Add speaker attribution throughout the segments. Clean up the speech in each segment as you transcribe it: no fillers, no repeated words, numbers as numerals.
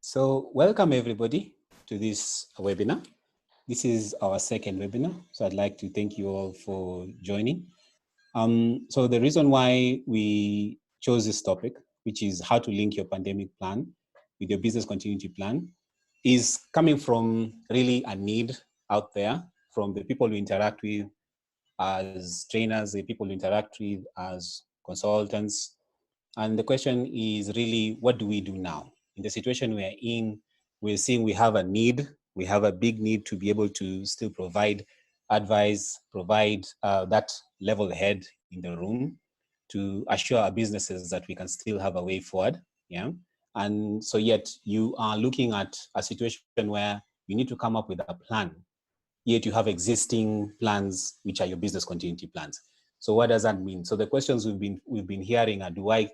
Speaker 1: So welcome everybody to this webinar. This is our second webinar. So I'd like to thank you all for joining. So the reason why we chose this topic, which is how to link your pandemic plan with your business continuity plan, is coming from really a need out there from the people we interact with as trainers, the people we interact with as consultants. And the question is really, what do we do now? In the situation we are in, we're seeing we have a need, we have a big need to be able to still provide advice, provide that level head in the room to assure our businesses that we can still have a way forward. Yeah. And so yet you are looking at a situation where you need to come up with a plan, yet you have existing plans, which are your business continuity plans. So what does that mean? So the questions we've been hearing are, do I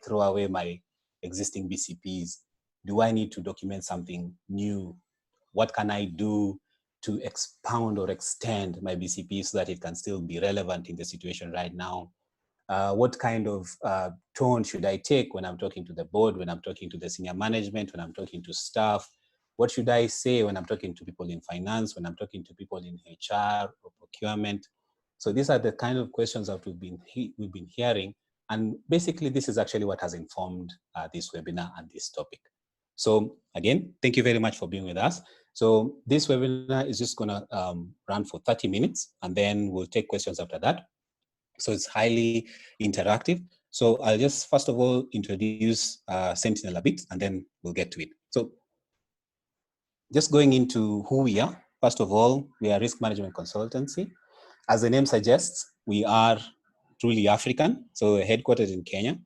Speaker 1: throw away my existing BCPs? Do I need to document something new? What can I do to expound or extend my BCP so that it can still be relevant in the situation right now? What kind of tone should I take when I'm talking to the board, when I'm talking to the senior management, when I'm talking to staff? What should I say when I'm talking to people in finance, when I'm talking to people in HR or procurement? So these are the kind of questions that we've been hearing. And basically, this is actually what has informed this webinar and this topic. So again, thank you very much for being with us. So this webinar is just gonna run for 30 minutes, and then we'll take questions after that. So it's highly interactive. So I'll just first of all introduce Sentinel a bit, and then we'll get to it. So just going into who we are. First of all, we are a risk management consultancy. As the name suggests, we are truly African. So we're headquartered in Kenya.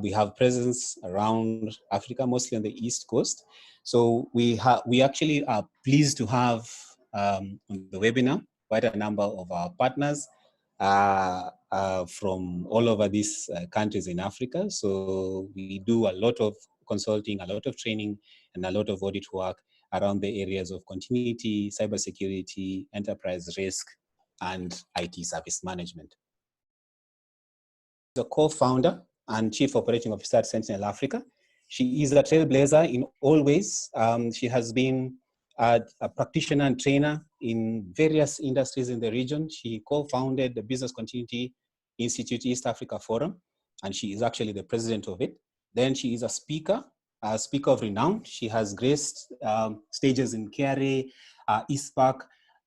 Speaker 1: We have presence around Africa, mostly on the East Coast. So we actually are pleased to have on the webinar quite a number of our partners from all over these countries in Africa. So we do a lot of consulting, a lot of training, and a lot of audit work around the areas of continuity, cybersecurity, enterprise risk, and IT service management. The co-founder and chief operating officer at Sentinel Africa. She is a trailblazer in all ways. She has been a practitioner and trainer in various industries in the region. She co-founded the Business Continuity Institute East Africa Forum, and she is actually the president of it. Then she is a speaker of renown. She has graced stages in KRA, ISPAC,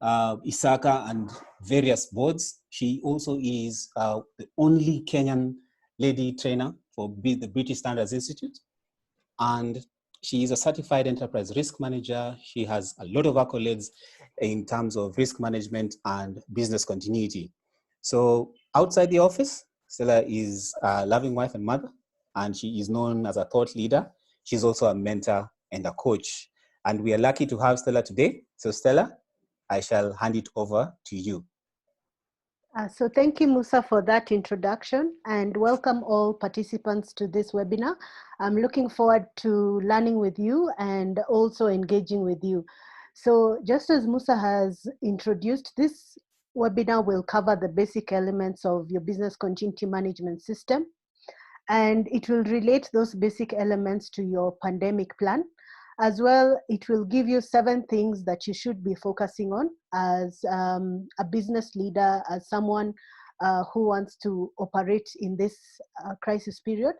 Speaker 1: ISACA, and various boards. She also is the only Kenyan lady trainer for the British Standards Institute. And she is a certified enterprise risk manager. She has a lot of accolades in terms of risk management and business continuity. So outside the office, Stella is a loving wife and mother, and she is known as a thought leader. She's also a mentor and a coach. And we are lucky to have Stella today. So Stella, I shall hand it over to you.
Speaker 2: So thank you, Musa, for that introduction, and welcome all participants to this webinar. I'm looking forward to learning with you and also engaging with you. So just as Musa has introduced, this webinar will cover the basic elements of your business continuity management system, and it will relate those basic elements to your pandemic plan. As well, it will give you 7 things that you should be focusing on as a business leader, as someone who wants to operate in this crisis period.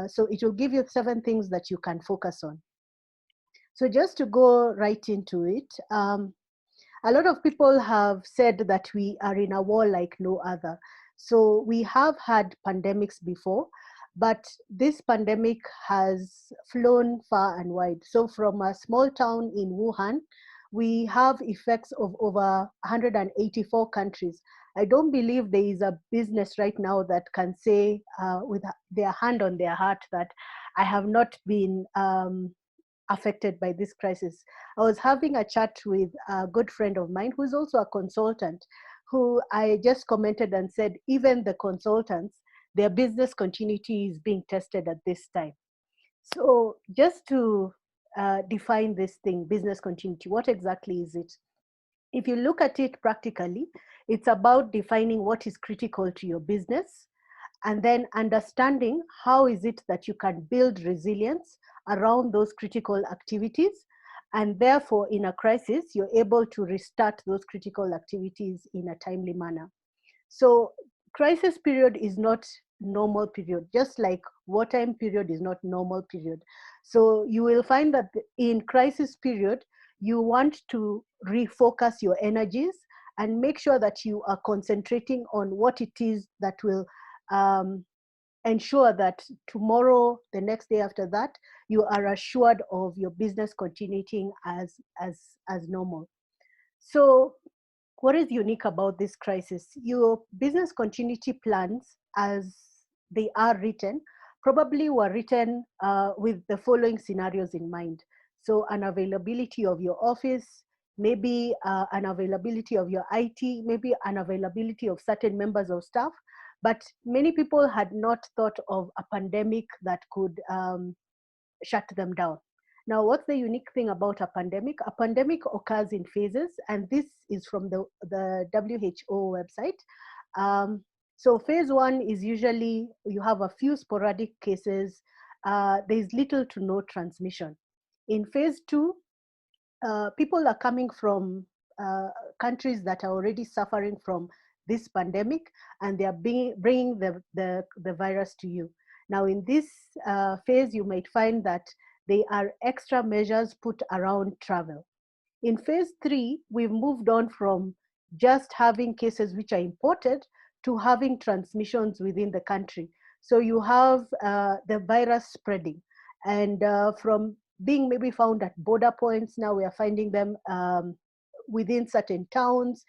Speaker 2: So it will give you 7 things that you can focus on. So just to go right into it, a lot of people have said that we are in a war like no other. So we have had pandemics before, but this pandemic has flown far and wide. So from a small town in Wuhan, we have effects of over 184 countries. I don't believe there is a business right now that can say with their hand on their heart that I have not been affected by this crisis. I was having a chat with a good friend of mine who's also a consultant, who I just commented and said, even the consultants, their business continuity is being tested at this time. So just to define this thing, business continuity, what exactly is it? If you look at it practically, it's about defining what is critical to your business and then understanding how is it that you can build resilience around those critical activities, and therefore in a crisis you're able to restart those critical activities in a timely manner. So crisis period is not normal period, just like wartime period is not normal period. So you will find that in crisis period, you want to refocus your energies and make sure that you are concentrating on what it is that will um, ensure that tomorrow, the next day after that, you are assured of your business continuing as normal. So what is unique about this crisis? Your business continuity plans, as they are written, probably were written with the following scenarios in mind. So an availability of your office, maybe an availability of your IT, maybe an availability of certain members of staff. But many people had not thought of a pandemic that could shut them down. Now, what's the unique thing about a pandemic? A pandemic occurs in phases, and this is from the WHO website. So phase one is usually you have a few sporadic cases. There's little to no transmission. In phase two, people are coming from uh, countries that are already suffering from this pandemic, and they are bringing the virus to you. Now, in this phase, you might find that there are extra measures put around travel. In phase three, we've moved on from just having cases which are imported to having transmissions within the country. So you have the virus spreading. And from being maybe found at border points, now we are finding them within certain towns.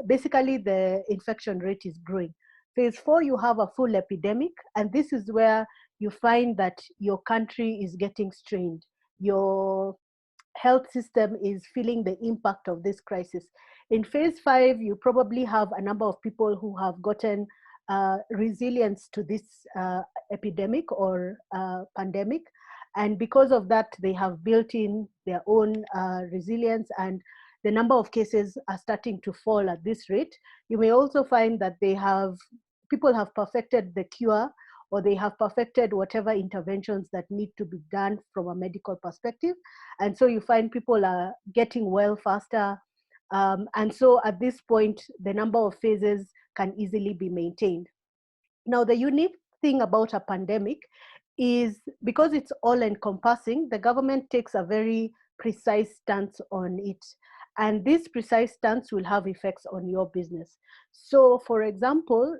Speaker 2: Basically, the infection rate is growing. Phase four, you have a full epidemic, and this is where you find that your country is getting strained. Your health system is feeling the impact of this crisis. In phase five, you probably have a number of people who have gotten resilience to this epidemic or pandemic. And because of that, they have built in their own resilience, and the number of cases are starting to fall at this rate. You may also find that people have perfected the cure, or they have perfected whatever interventions that need to be done from a medical perspective. And so you find people are getting well faster. And so at this point, the number of phases can easily be maintained. Now, the unique thing about a pandemic is because it's all encompassing, the government takes a very precise stance on it. And this precise stance will have effects on your business. So, for example,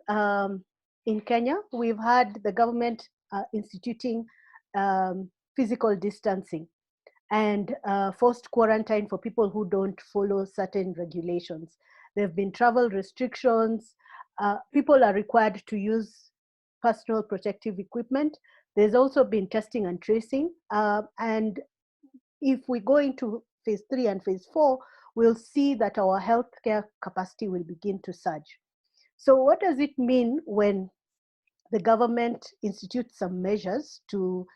Speaker 2: in Kenya, we've had the government instituting physical distancing and forced quarantine for people who don't follow certain regulations. There have been travel restrictions. People are required to use personal protective equipment. There's also been testing and tracing. And if we go into phase three and phase four, we'll see that our healthcare capacity will begin to surge. So what does it mean when the government institutes some measures to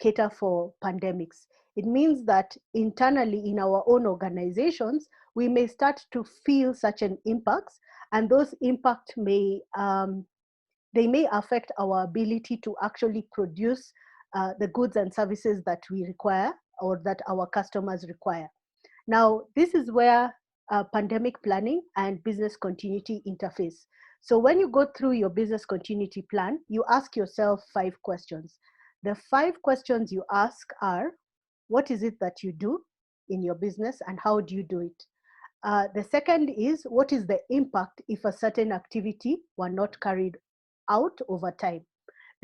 Speaker 2: cater for pandemics? It means that internally in our own organizations, we may start to feel certain impacts, and those impacts they may affect our ability to actually produce the goods and services that we require or that our customers require. Now, this is where pandemic planning and business continuity interface. So when you go through your business continuity plan, you ask yourself 5 questions. The 5 questions you ask are, what is it that you do in your business and how do you do it? The second is, what is the impact if a certain activity were not carried out over time?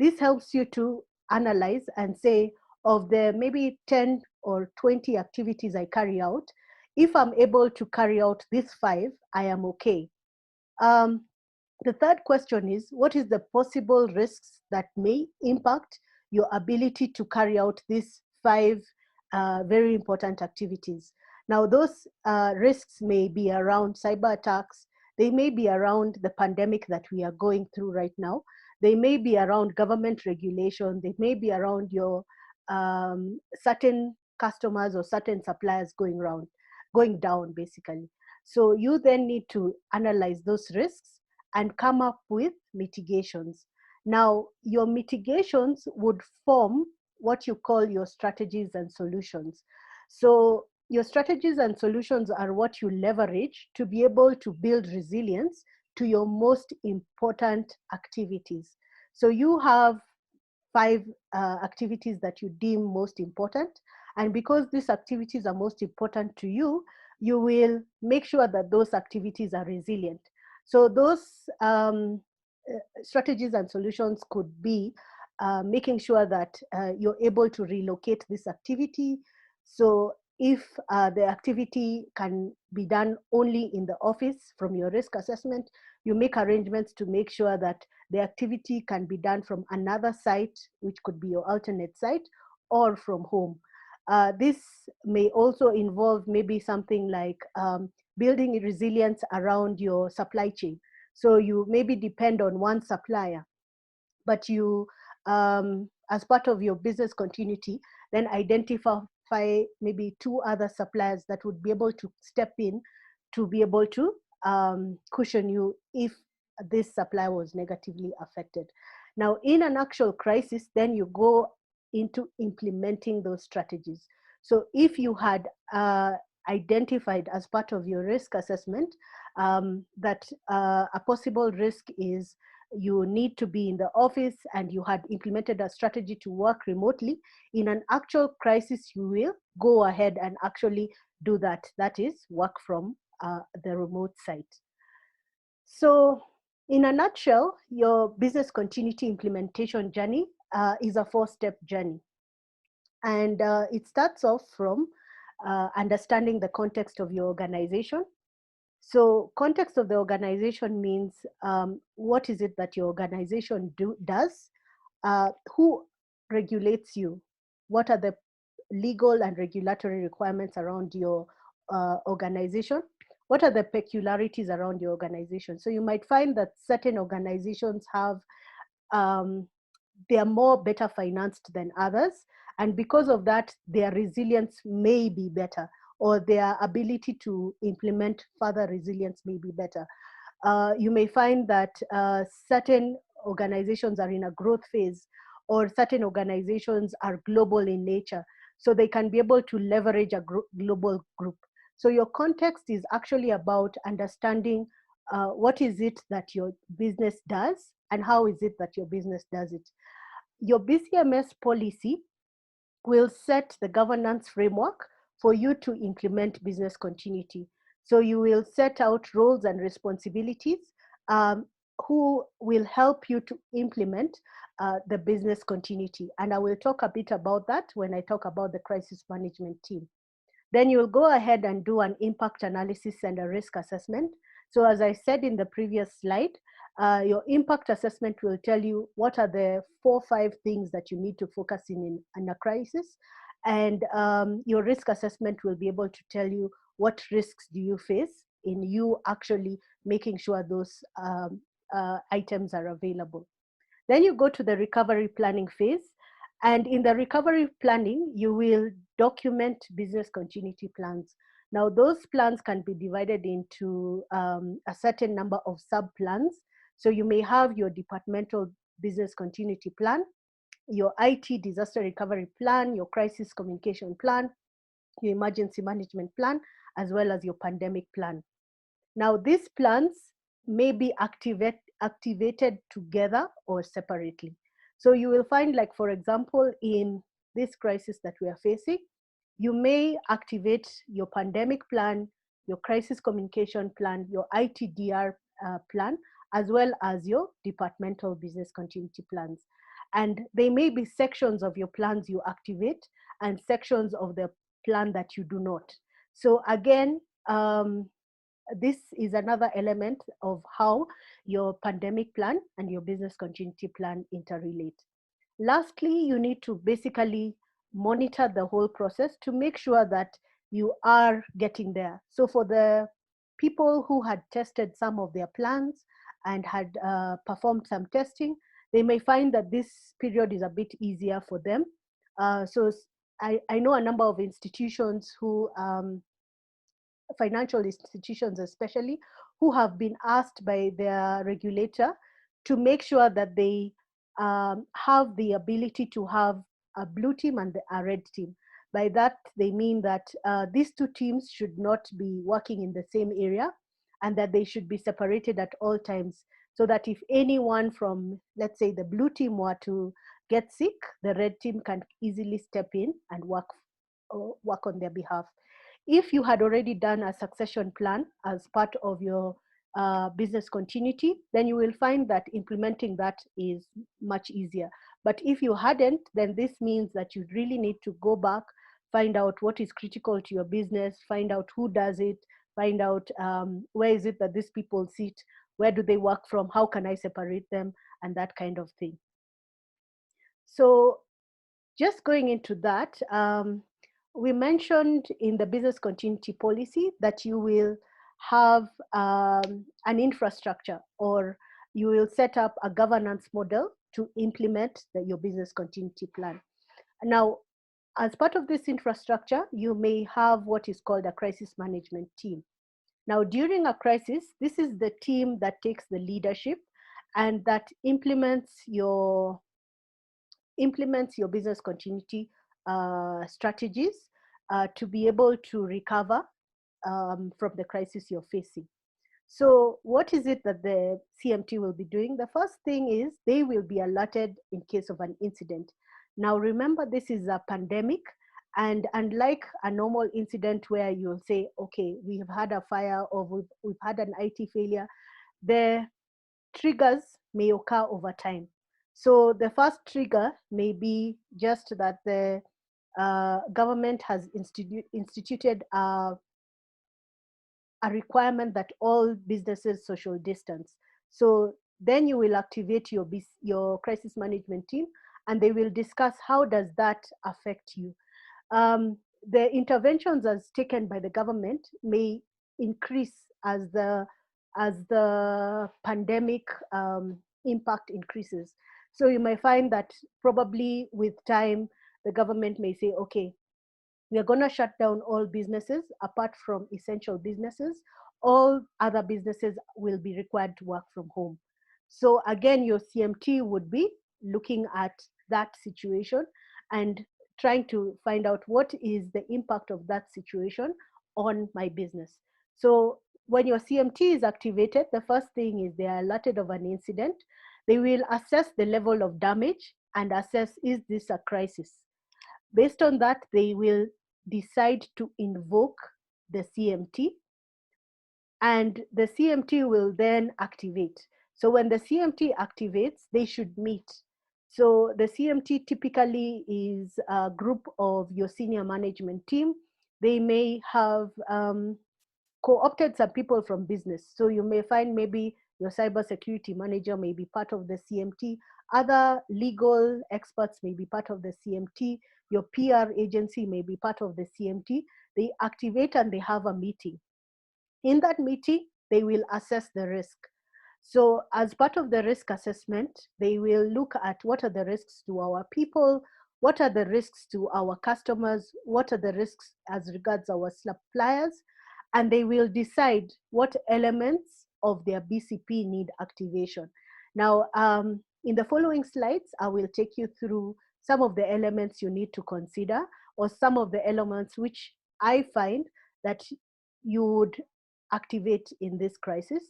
Speaker 2: This helps you to analyze and say, of the maybe 10 or 20 activities I carry out, if I'm able to carry out these 5, I am okay. Um, the third question is, what is the possible risks that may impact your ability to carry out these 5 very important activities? Now, those risks may be around cyber attacks. They may be around the pandemic that we are going through right now. They may be around government regulation. They may be around your certain customers or certain suppliers going down, basically. So you then need to analyze those risks and come up with mitigations. Now, your mitigations would form what you call your strategies and solutions. So your strategies and solutions are what you leverage to be able to build resilience to your most important activities. So you have five activities that you deem most important. And because these activities are most important to you, you will make sure that those activities are resilient. So those strategies and solutions could be making sure that you're able to relocate this activity. So if the activity can be done only in the office from your risk assessment, you make arrangements to make sure that the activity can be done from another site, which could be your alternate site, or from home. This may also involve maybe something like building resilience around your supply chain. So you maybe depend on one supplier, but you, as part of your business continuity, then identify maybe two other suppliers that would be able to step in to be able to cushion you if this supply was negatively affected. Now, in an actual crisis, then you go into implementing those strategies. So if you had identified as part of your risk assessment that a possible risk is you need to be in the office and you had implemented a strategy to work remotely, in an actual crisis, you will go ahead and actually do that. That is, work from the remote site. So, in a nutshell, your business continuity implementation journey is a 4-step journey. And it starts off from understanding the context of your organization. So context of the organization means what is it that your organization does? Who regulates you? What are the legal and regulatory requirements around your organization? What are the peculiarities around your organization? So you might find that certain organizations have they are more better financed than others. And because of that, their resilience may be better, or their ability to implement further resilience may be better. You may find that certain organizations are in a growth phase, or certain organizations are global in nature. So they can be able to leverage a global group. So your context is actually about understanding what is it that your business does and how is it that your business does it. Your BCMS policy will set the governance framework for you to implement business continuity. So you will set out roles and responsibilities who will help you to implement the business continuity. And I will talk a bit about that when I talk about the crisis management team. Then you'll go ahead and do an impact analysis and a risk assessment. So as I said in the previous slide, your impact assessment will tell you what are the 4-5 things that you need to focus in a crisis. And your risk assessment will be able to tell you what risks do you face in you actually making sure those items are available. Then you go to the recovery planning phase. And in the recovery planning, you will document business continuity plans. Now, those plans can be divided into a certain number of sub-plans. So you may have your departmental business continuity plan, your IT disaster recovery plan, your crisis communication plan, your emergency management plan, as well as your pandemic plan. Now, these plans may be activated together or separately. So you will find, like, for example, in this crisis that we are facing, you may activate your pandemic plan, your crisis communication plan, your ITDR plan, as well as your departmental business continuity plans. And they may be sections of your plans you activate and sections of the plan that you do not. So again, this is another element of how your pandemic plan and your business continuity plan interrelate. Lastly, you need to basically monitor the whole process to make sure that you are getting there. So for the people who had tested some of their plans and had performed some testing, they may find that this period is a bit easier for them. So I know a number of institutions who financial institutions especially, who have been asked by their regulator to make sure that they have the ability to have a blue team and a red team. By that, they mean that these two teams should not be working in the same area, and that they should be separated at all times, so that if anyone from, let's say, the blue team were to get sick, the red team can easily step in and work on their behalf. If you had already done a succession plan as part of your business continuity, then you will find that implementing that is much easier. But if you hadn't, then this means that you really need to go back, find out what is critical to your business, find out who does it, find out where is it that these people sit, where do they work from, how can I separate them, and that kind of thing. So just going into that, we mentioned in the business continuity policy that you will have an infrastructure, or you will set up a governance model to implement your business continuity plan. Now, as part of this infrastructure, you may have what is called a crisis management team. Now, during a crisis, this is the team that takes the leadership and that implements your business continuity strategies to be able to recover from the crisis you're facing. So what is it that the CMT will be doing? The first thing is they will be alerted in case of an incident. Now, remember, this is a pandemic, and unlike a normal incident where you'll say, okay, we have had a fire, or we've had an IT failure, the triggers may occur over time. So the first trigger may be just that the government has instituted a requirement that all businesses social distance. So then you will activate your crisis management team, and they will discuss how does that affect you. The interventions as taken by the government may increase as the pandemic impact increases. So you may find that probably with time, the government may say, okay, we are going to shut down all businesses apart from essential businesses. All other businesses will be required to work from home. So again, your CMT would be looking at that situation and trying to find out what is the impact of that situation on my business. So when your CMT is activated, the first thing is they are alerted of an incident. They will assess the level of damage and assess, is this a crisis? Based on that, they will decide to invoke the CMT, and the CMT will then activate. So when the CMT activates, they should meet. So the CMT typically is a group of your senior management team. They may have co-opted some people from business. So you may find maybe your cybersecurity manager may be part of the CMT. Other legal experts may be part of the CMT. Your PR agency may be part of the CMT. They activate and they have a meeting. In that meeting, they will assess the risk. So as part of the risk assessment, they will look at what are the risks to our people, what are the risks to our customers, what are the risks as regards our suppliers, and they will decide what elements of their BCP need activation. Now, in the following slides, I will take you through some of the elements you need to consider, or some of the elements which I find that you would activate in this crisis.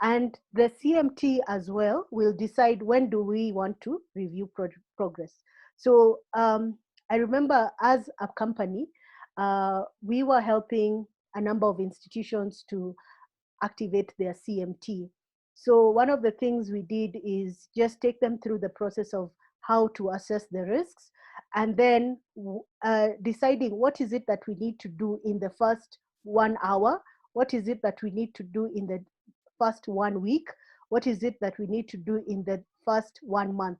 Speaker 2: And the CMT as well will decide when do we want to review progress. So I remember as a company, we were helping a number of institutions to activate their CMT. So one of the things we did is just take them through the process of how to assess the risks, and then deciding what is it that we need to do in the first 1 hour, what is it that we need to do in the first 1 week, what is it that we need to do in the first 1 month.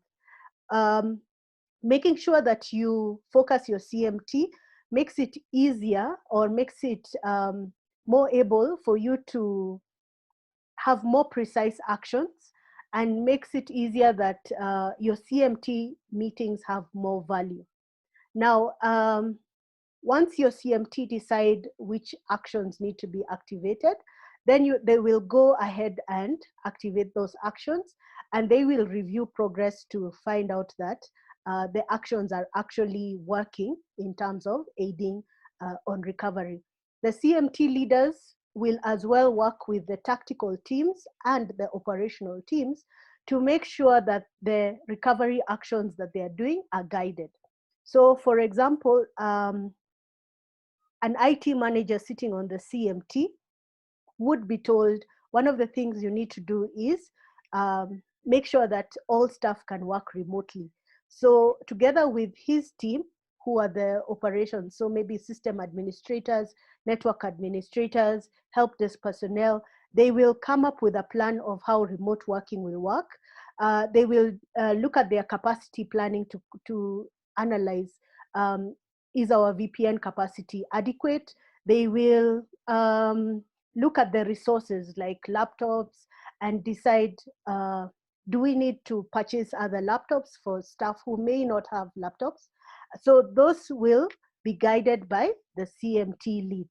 Speaker 2: Making sure that you focus your CMT makes it easier, or makes it more able for you to have more precise actions, and makes it easier that your CMT meetings have more value. Now, once your CMT decide which actions need to be activated, then they will go ahead and activate those actions. and they will review progress to find out that the actions are actually working in terms of aiding on recovery. The CMT leaders will as well work with the tactical teams and the operational teams to make sure that the recovery actions that they are doing are guided. So, for example, an IT manager sitting on the CMT would be told one of the things you need to do is make sure that all staff can work remotely. So together with his team, who are the operations, so maybe system administrators, network administrators, help desk personnel, they will come up with a plan of how remote working will work. They will look at their capacity planning to analyze, is our VPN capacity adequate? They will look at the resources like laptops and decide, do we need to purchase other laptops for staff who may not have laptops? So those will be guided by the CMT lead.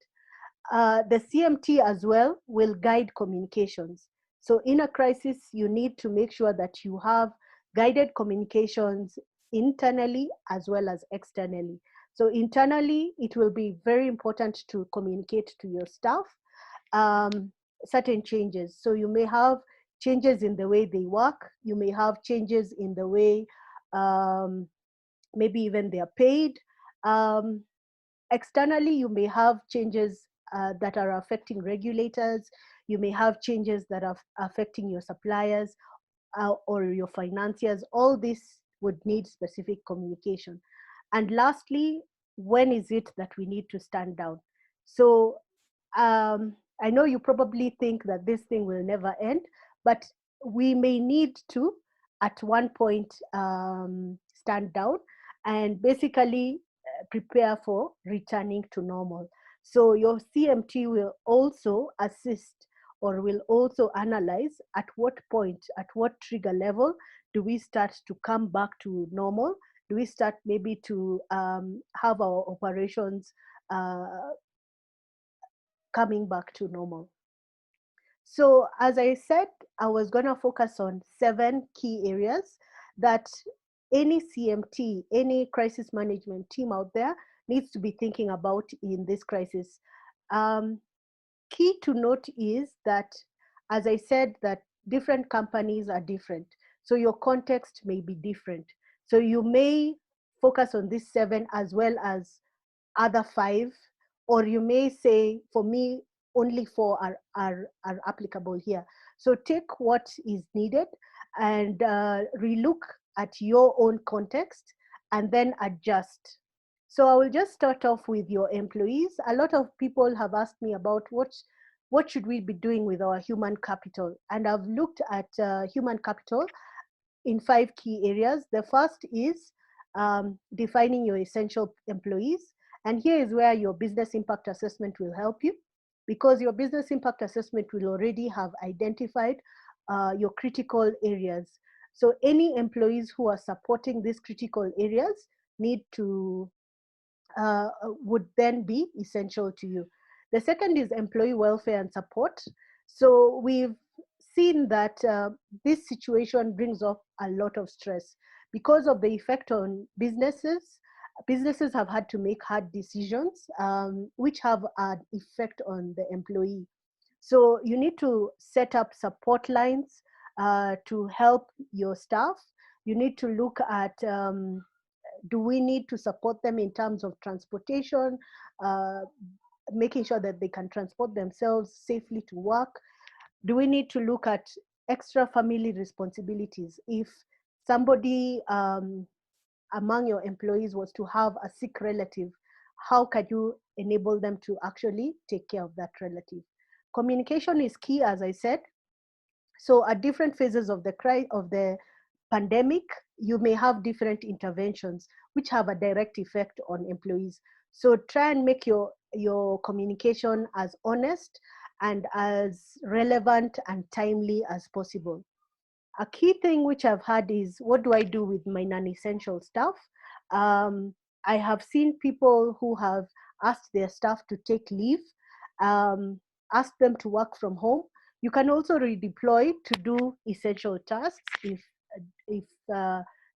Speaker 2: The CMT as well will guide communications. So in a crisis, you need to make sure that you have guided communications internally as well as externally. So internally, it will be very important to communicate to your staff certain changes. So you may have changes in the way they work. You may have changes in the way maybe even they are paid. Externally, you may have changes that are affecting regulators. You may have changes that are affecting your suppliers or your financiers. All this would need specific communication. And lastly, when is it that we need to stand down? So I know you probably think that this thing will never end, but we may need to, at one point, stand down and basically prepare for returning to normal. So your CMT will also assist or will also analyze at what point, at what trigger level do we start to come back to normal? Do we start maybe to have our operations coming back to normal? So as I said, I was going to focus on 7 key areas that any CMT, any crisis management team out there needs to be thinking about in this crisis. Key to note is that, as I said, that different companies are different. So your context may be different. So you may focus on these 7 as well as other 5, or you may say, for me, only 4 are applicable here. So take what is needed and relook at your own context and then adjust. So I will just start off with your employees. A lot of people have asked me about what should we be doing with our human capital. And I've looked at human capital in 5 key areas. The first is defining your essential employees. And here is where your business impact assessment will help you, because your business impact assessment will already have identified your critical areas. So any employees who are supporting these critical areas need to would then be essential to you. The second is employee welfare and support. So we've seen that this situation brings up a lot of stress because of the effect on businesses. Businesses have had to make hard decisions, which have an effect on the employee. So you need to set up support lines to help your staff. You need to look at, do we need to support them in terms of transportation, uh, making sure that they can transport themselves safely to work? Do we need to look at extra family responsibilities? If somebody among your employees was to have a sick relative, how can you enable them to actually take care of that relative? Communication is key, as I said. So at different phases of the pandemic, you may have different interventions which have a direct effect on employees. So try and make your communication as honest and as relevant and timely as possible. A key thing which I've had is, what do I do with my non-essential staff? I have seen people who have asked their staff to take leave, asked them to work from home. You can also redeploy to do essential tasks if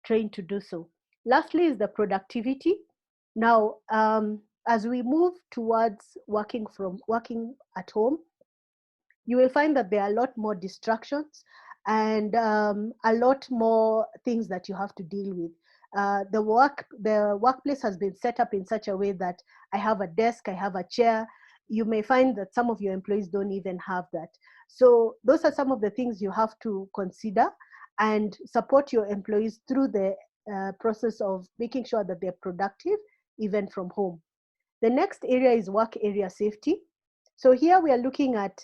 Speaker 2: trained to do so. Lastly is the productivity. Now, as we move towards working at home, you will find that there are a lot more distractions and a lot more things that you have to deal with. The workplace has been set up in such a way that I have a desk, I have a chair. You may find that some of your employees don't even have that. So those are some of the things you have to consider and support your employees through the process of making sure that they're productive even from home. The next area is work area safety. So here we are looking at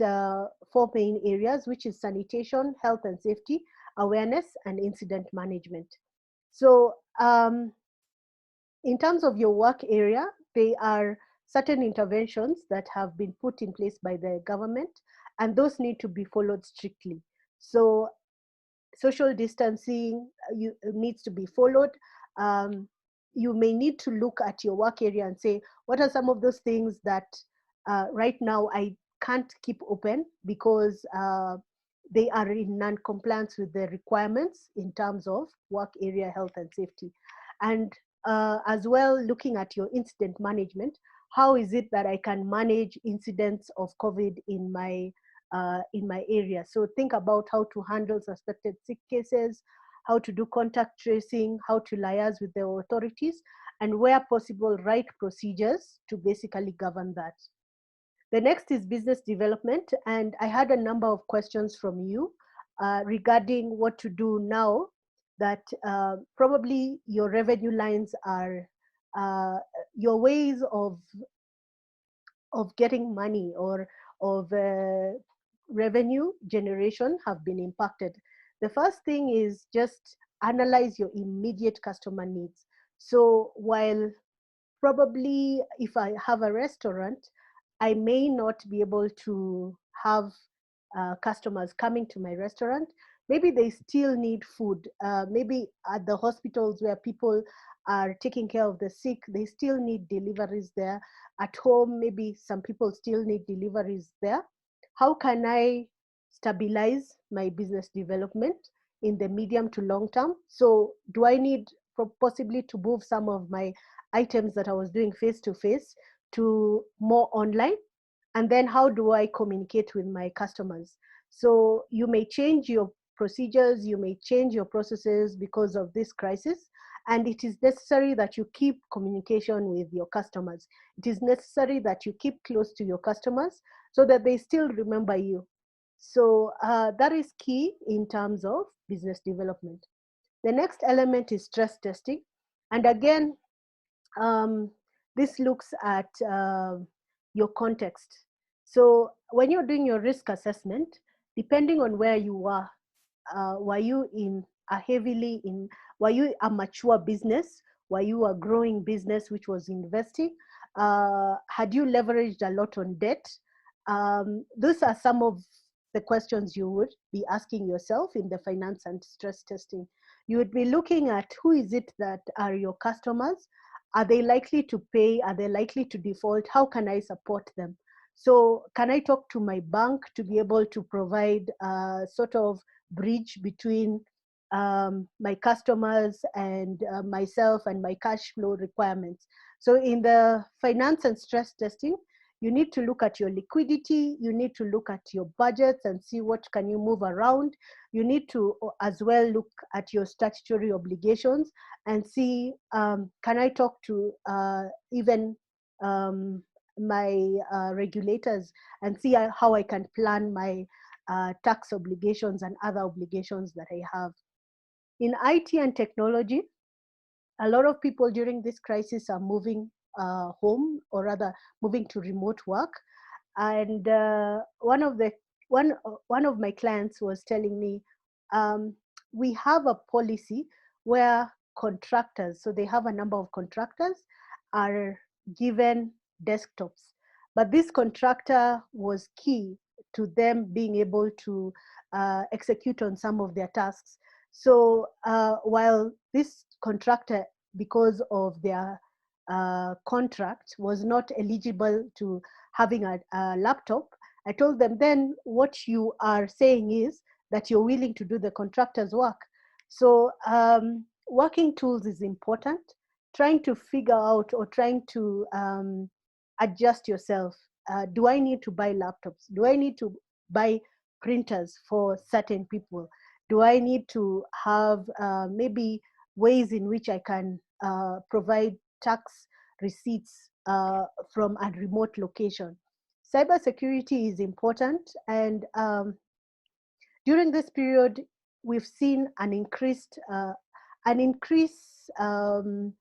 Speaker 2: four main areas, which is sanitation, health and safety, awareness, and incident management. So in terms of your work area, there are certain interventions that have been put in place by the government, and those need to be followed strictly. So social distancing needs to be followed. You may need to look at your work area and say, what are some of those things that right now I can't keep open because they are in non-compliance with the requirements in terms of work area health and safety. And as well, looking at your incident management, how is it that I can manage incidents of COVID in my area? So think about how to handle suspected sick cases, how to do contact tracing, how to liaise with the authorities, and where possible, write procedures to basically govern that. The next is business development, and I had a number of questions from you regarding what to do now that probably your revenue lines are, your ways of getting money or of revenue generation have been impacted. The first thing is just analyze your immediate customer needs. So while probably if I have a restaurant, I may not be able to have customers coming to my restaurant. Maybe they still need food. Maybe at the hospitals where people are taking care of the sick, they still need deliveries there. At home, maybe some people still need deliveries there. How can I stabilize my business development in the medium to long term? So do I need possibly to move some of my items that I was doing face to face to more online? And then how do I communicate with my customers? So you may change your procedures, you may change your processes because of this crisis. And it is necessary that you keep communication with your customers. It is necessary that you keep close to your customers so that they still remember you. So that is key in terms of business development. The next element is stress testing. And again, this looks at your context. So when you're doing your risk assessment, depending on where you are, were you in a heavily in, were you a mature business? Were you a growing business which was investing? Had you leveraged a lot on debt? Those are some of the questions you would be asking yourself in the finance and stress testing. You would be looking at who is it that are your customers? Are they likely to pay? Are they likely to default? How can I support them? So can I talk to my bank to be able to provide a sort of bridge between my customers and myself and my cash flow requirements? So in the finance and stress testing, you need to look at your liquidity, you need to look at your budgets and see what can you move around. You need to as well look at your statutory obligations and see, can I talk to even my regulators and see how I can plan my tax obligations and other obligations that I have. In IT and technology, a lot of people during this crisis are moving home, or rather moving to remote work. And one of my clients was telling me, we have a policy where contractors, so they have a number of contractors, are given desktops. But this contractor was key to them being able to execute on some of their tasks. So while this contractor, because of their contract, was not eligible to having a laptop, I told them, then what you are saying is that you're willing to do the contractor's work. So working tools is important. Trying to figure out or trying to adjust yourself. Do I need to buy laptops? Do I need to buy printers for certain people? Do I need to have maybe ways in which I can provide tax receipts from a remote location? Cybersecurity is important, and during this period, we've seen an increased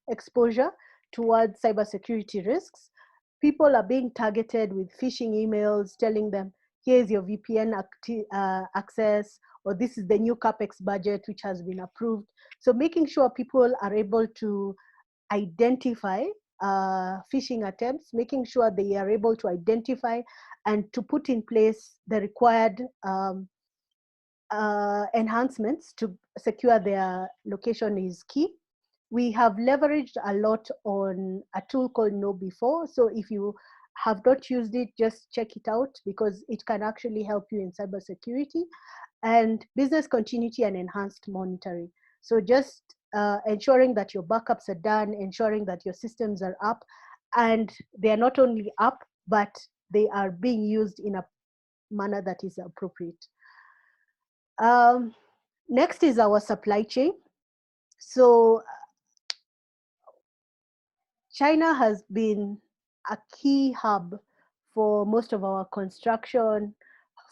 Speaker 2: exposure towards cybersecurity risks. People are being targeted with phishing emails telling them, here's your VPN access, or this is the new CAPEX budget which has been approved. So making sure people are able to identify phishing attempts, making sure they are able to identify and to put in place the required enhancements to secure their location is key. We have leveraged a lot on a tool called KnowBe4. So if you have not used it, just check it out because it can actually help you in cybersecurity and business continuity and enhanced monitoring. So just ensuring that your backups are done, ensuring that your systems are up, and they are not only up, but they are being used in a manner that is appropriate. Next is our supply chain. So China has been a key hub for most of our construction,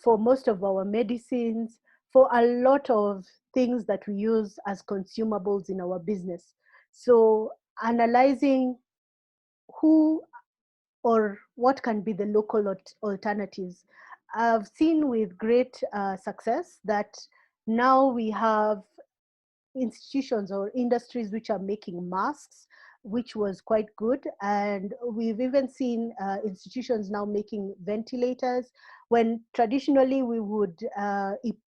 Speaker 2: for most of our medicines, for a lot of things that we use as consumables in our business. So analyzing who or what can be the local alternatives. I've seen with great success that now we have institutions or industries which are making masks, which was quite good. And we've even seen institutions now making ventilators when traditionally we would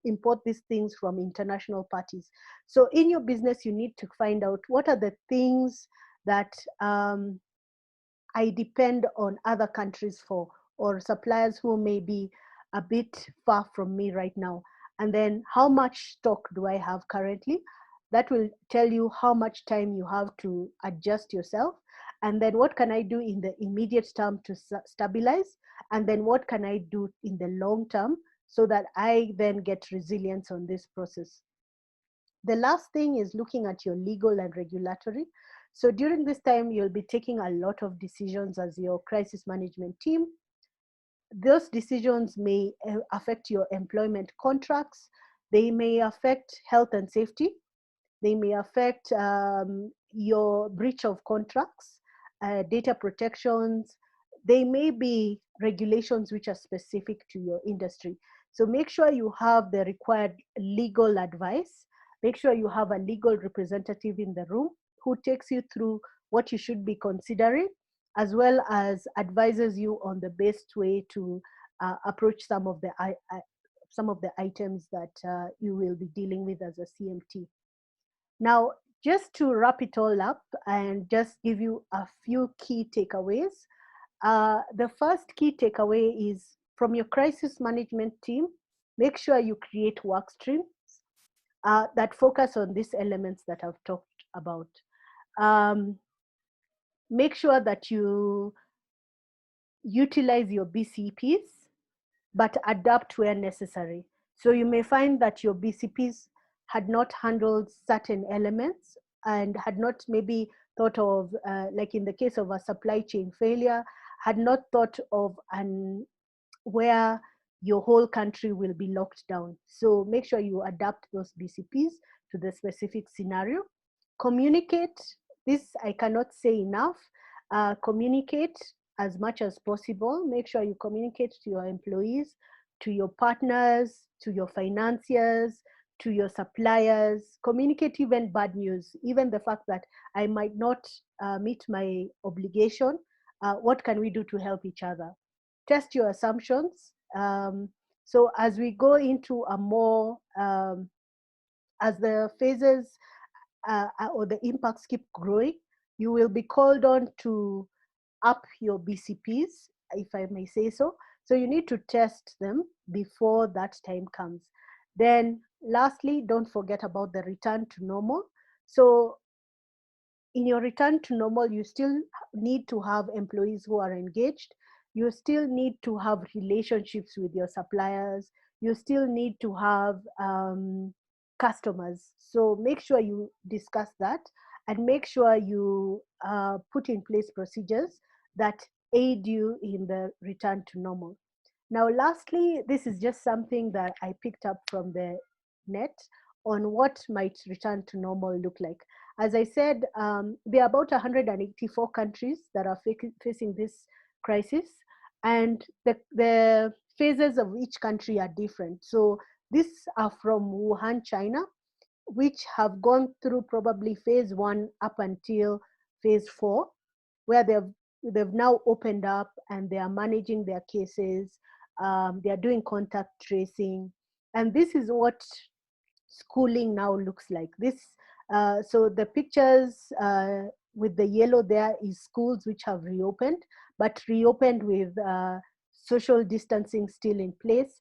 Speaker 2: import these things from international parties. So in your business, you need to find out what are the things that I depend on other countries for, or suppliers who may be a bit far from me right now. And then how much stock do I have currently? That will tell you how much time you have to adjust yourself. And then what can I do in the immediate term to stabilize? And then what can I do in the long term so that I then get resilience on this process? The last thing is looking at your legal and regulatory. So during this time, you'll be taking a lot of decisions as your crisis management team. Those decisions may affect your employment contracts. They may affect health and safety. They may affect your breach of contracts, data protections. They may be regulations which are specific to your industry. So make sure you have the required legal advice. Make sure you have a legal representative in the room who takes you through what you should be considering, as well as advises you on the best way to approach some of the items that you will be dealing with as a CMT. Now, just to wrap it all up and just give you a few key takeaways. The first key takeaway is from your crisis management team, make sure you create work streams that focus on these elements that I've talked about. Make sure that you utilize your BCPs, but adapt where necessary. So you may find that your BCPs had not handled certain elements and had not maybe thought of, like in the case of a supply chain failure, had not thought of where your whole country will be locked down. So make sure you adapt those BCPs to the specific scenario. Communicate. This I cannot say enough. Communicate as much as possible. Make sure you communicate to your employees, to your partners, to your financiers, to your suppliers. Communicate even bad news, even the fact that I might not meet my obligation. What can we do to help each other? Test your assumptions. So as we go into a more, as the phases or the impacts keep growing, you will be called on to up your BCPs, if I may say so. So you need to test them before that time comes. Then lastly, don't forget about the return to normal. So in your return to normal, you still need to have employees who are engaged. You still need to have relationships with your suppliers. You still need to have customers. So make sure you discuss that and make sure you put in place procedures that aid you in the return to normal. Now, lastly, this is just something that I picked up from the net on what might return to normal look like. As I said, there are about 184 countries that are facing this crisis, and the phases of each country are different. So these are from Wuhan, China, which have gone through probably phase one up until phase four, where they've now opened up and they are managing their cases. They are doing contact tracing, and this is what schooling now looks like. So the pictures with the yellow there is schools which have reopened, but reopened with social distancing still in place,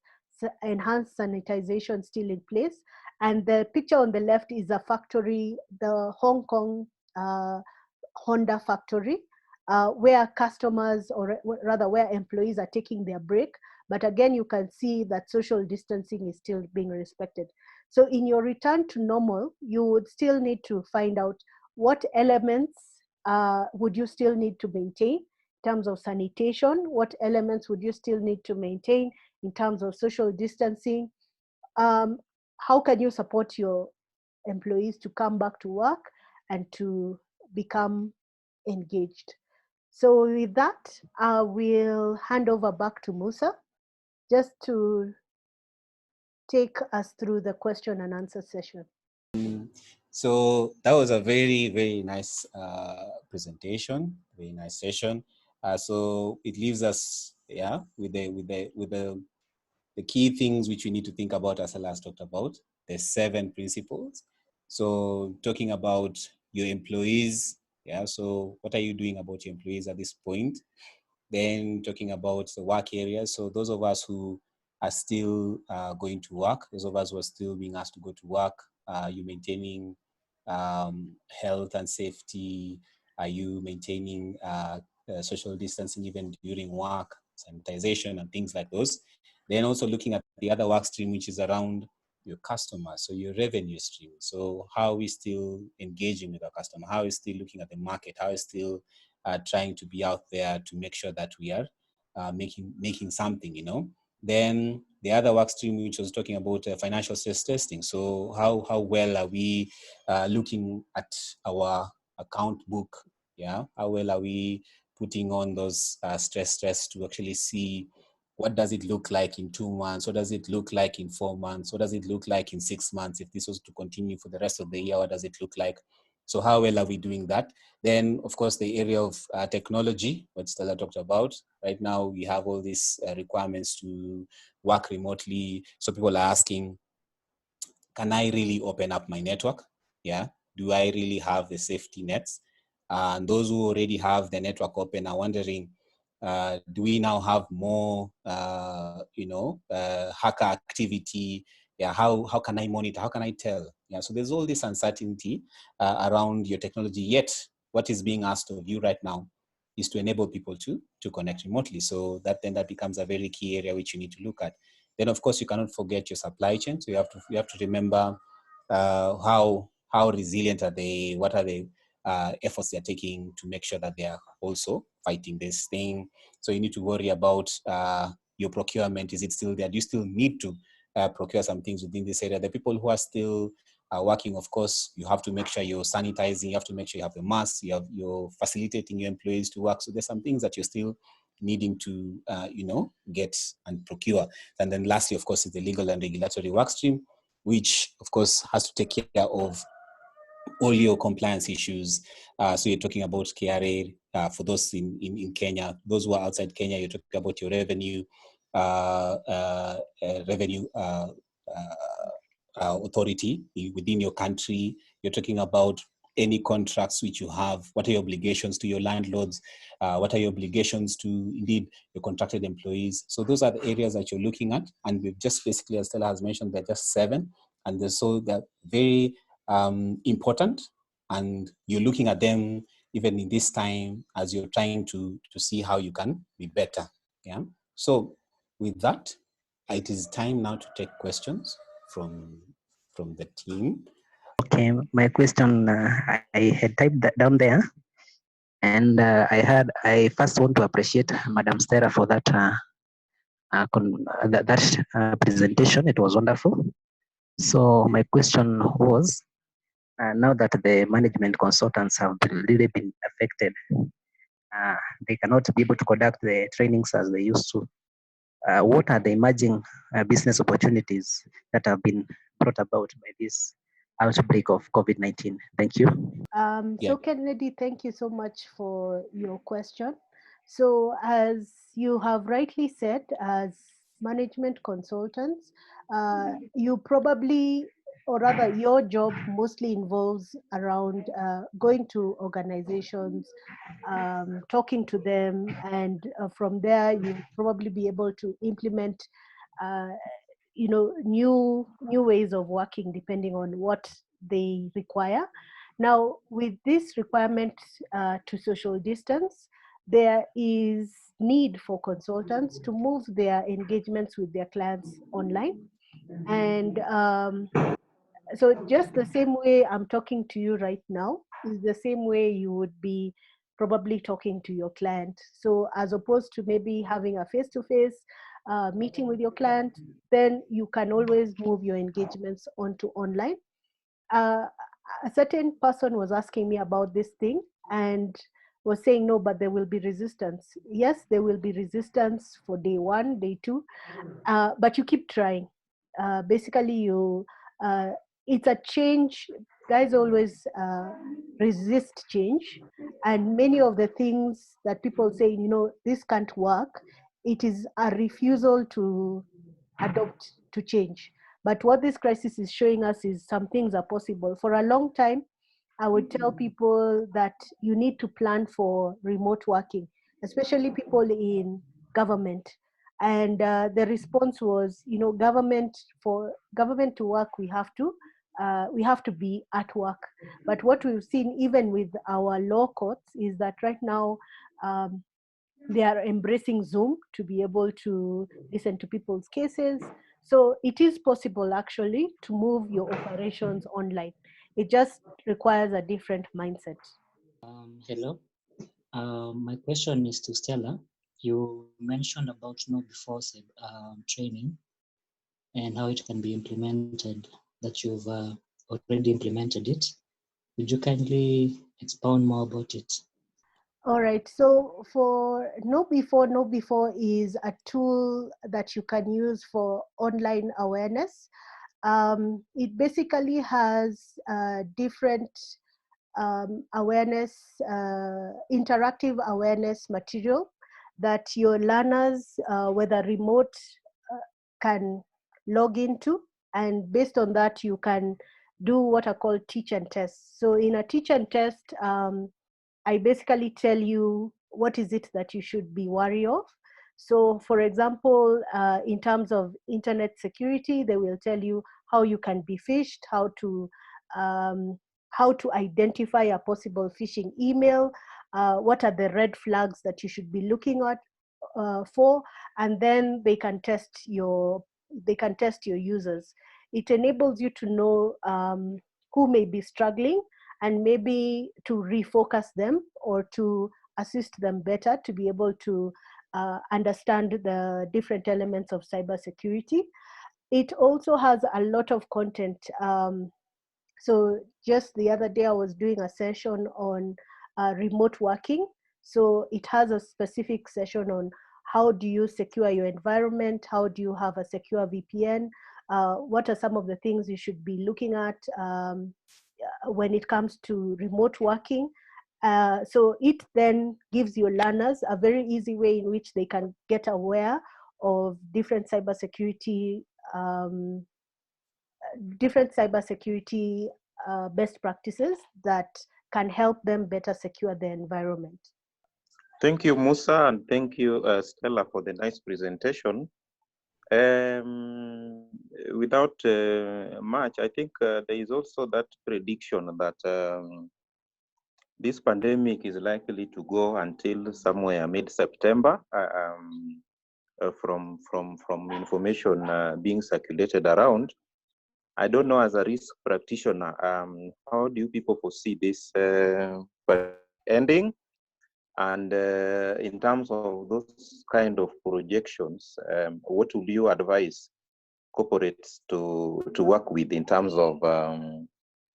Speaker 2: enhanced sanitization still in place. And the picture on the left is a factory, the Hong Kong Honda factory, where customers, or rather where employees are taking their break. But again, you can see that social distancing is still being respected. So in your return to normal, you would still need to find out what elements would you still need to maintain in terms of sanitation, what elements would you still need to maintain in terms of social distancing, how can you support your employees to come back to work and to become engaged. So with that, I will hand over back to Musa just to take us through the question and answer session.
Speaker 1: So that was a very, very nice presentation, very nice session. So it leaves us, with the key things which we need to think about, as Alas talked about, the 7 principles. So talking about your employees, so what are you doing about your employees at this point? Then talking about the work areas. So those of us who are still going to work, those of us who are still being asked to go to work, are you maintaining health and safety? Are you maintaining social distancing even during work, sanitization and things like those? Then also looking at the other work stream, which is around your customers, so your revenue stream. So how are we still engaging with our customer? How are we still looking at the market? How are we still trying to be out there to make sure that we are making something, Then the other work stream, which was talking about financial stress testing. So how well are we looking at our account book? Yeah, how well are we putting on those stress tests to actually see what does it look like in 2 months? What does it look like in 4 months? What does it look like in 6 months? If this was to continue for the rest of the year, what does it look like? So how well are we doing that? Then, of course, the area of technology, what Stella talked about. Right now, we have all these requirements to work remotely. So people are asking, can I really open up my network? Yeah. Do I really have the safety nets? And those who already have the network open are wondering, do we now have more, hacker activity? Yeah, how can I monitor? How can I tell? Yeah, so there's all this uncertainty around your technology. Yet, what is being asked of you right now is to enable people to connect remotely. So that becomes a very key area which you need to look at. Then, of course, you cannot forget your supply chain. So you have to remember how resilient are they? What are the efforts they're taking to make sure that they are also fighting this thing? So you need to worry about your procurement. Is it still there? Do you still need to procure some things within this area? The people who are still working, of course, you have to make sure you're sanitizing. You have to make sure you have the masks. You're facilitating your employees to work. So there's some things that you're still needing to, get and procure. And then lastly, of course, is the legal and regulatory work stream, which, of course, has to take care of all your compliance issues. So you're talking about KRA for those in Kenya. Those who are outside Kenya, you're talking about your revenue, authority within your country. You're talking about any contracts which you have, what are your obligations to your landlords, what are your obligations to indeed your contracted employees. So those are the areas that you're looking at, and we've just basically, as Stella has mentioned, they're just 7, and so they're very important, and you're looking at them even in this time as you're trying to see how you can be better. Yeah. So with that, it is time now to take questions from the team.
Speaker 3: Okay, my question, I had typed that down there, and I first want to appreciate Madam Stella for that presentation. It was wonderful. So my question was, now that the management consultants have really been affected, they cannot be able to conduct the trainings as they used to. What are the emerging business opportunities that have been brought about by this outbreak of COVID-19? Thank you.
Speaker 2: So Kennedy, thank you so much for your question. So as you have rightly said, as management consultants, you probably, or rather your job mostly involves around going to organizations, talking to them, and from there you'll probably be able to implement new ways of working depending on what they require. Now, with this requirement to social distance, there is need for consultants to move their engagements with their clients online. And so just the same way I'm talking to you right now is the same way you would be probably talking to your client. So as opposed to maybe having a face-to-face meeting with your client, then you can always move your engagements onto online. uh, a certain person was asking me about this thing and was saying, no, but there will be resistance. Yes, there will be resistance for day 1, day 2, but you keep trying. Basically, it's a change. Guys always resist change. And many of the things that people say, this can't work, it is a refusal to adopt to change. But what this crisis is showing us is some things are possible. For a long time, I would tell people that you need to plan for remote working, especially people in government. And the response was, for government to work, we have to be at work. But what we've seen, even with our law courts, is that right now they are embracing Zoom to be able to listen to people's cases. So it is possible actually to move your operations online. It just requires a different mindset.
Speaker 4: Hello. My question is to Stella. You mentioned about before training and how it can be implemented, that you've already implemented it. Would you kindly expound more about it?
Speaker 2: All right. So for Know Before is a tool that you can use for online awareness. It basically has different awareness, interactive awareness material that your learners, whether remote, can log into. And based on that, you can do what are called teach and test. So in a teach and test, I basically tell you what is it that you should be wary of. So for example, in terms of internet security, they will tell you how you can be phished, how to identify a possible phishing email, what are the red flags that you should be looking at for, and then they can test your users. It enables you to know who may be struggling, and maybe to refocus them or to assist them better to be able to understand the different elements of cybersecurity. It also has a lot of content. So just the other day, I was doing a session on remote working. So it has a specific session on how do you secure your environment? How do you have a secure VPN? What are some of the things you should be looking at when it comes to remote working? So it then gives your learners a very easy way in which they can get aware of different cybersecurity best practices that can help them better secure their environment.
Speaker 5: Thank you, Musa, and thank you, Stella, for the nice presentation. Without much, I think there is also that prediction that this pandemic is likely to go until somewhere mid-September, from information being circulated around. I don't know, as a risk practitioner, how do you people foresee this ending? And in terms of those kind of projections, what would you advise corporates to work with in terms of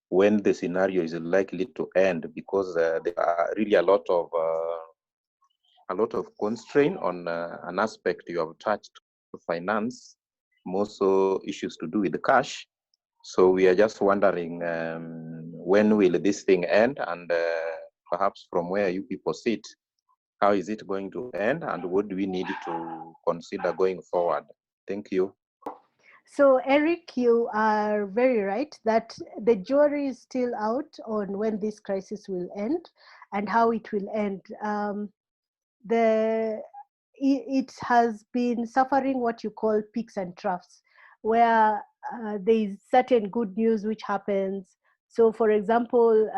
Speaker 5: when the scenario is likely to end? Because there are really a lot of constraint on an aspect you have touched, finance, more so issues to do with the cash. So we are just wondering when will this thing end, and perhaps from where you people sit, how is it going to end, and what do we need to consider going forward? Thank you.
Speaker 2: So Eric, you are very right that the jury is still out on when this crisis will end and how it will end. It has been suffering what you call peaks and troughs, where there is certain good news which happens. So for example,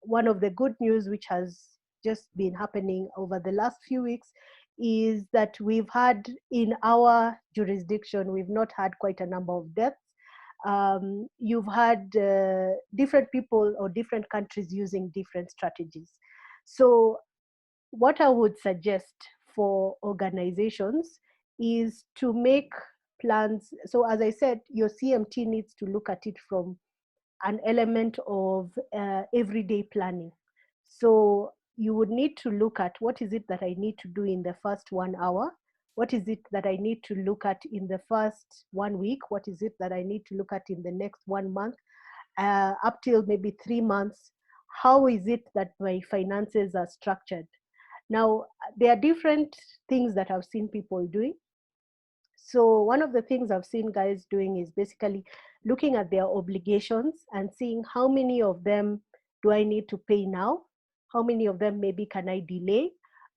Speaker 2: one of the good news which has just been happening over the last few weeks is that we've had, in our jurisdiction, we've not had quite a number of deaths. You've had different people or different countries using different strategies. So what I would suggest for organizations is to make plans. So as I said, your CMT needs to look at it from an element of everyday planning. So you would need to look at what is it that I need to do in the first 1 hour? What is it that I need to look at in the first 1 week? What is it that I need to look at in the next 1 month? Up till maybe 3 months, how is it that my finances are structured? Now, there are different things that I've seen people doing. So one of the things I've seen guys doing is basically looking at their obligations and seeing how many of them do I need to pay now? How many of them maybe can I delay?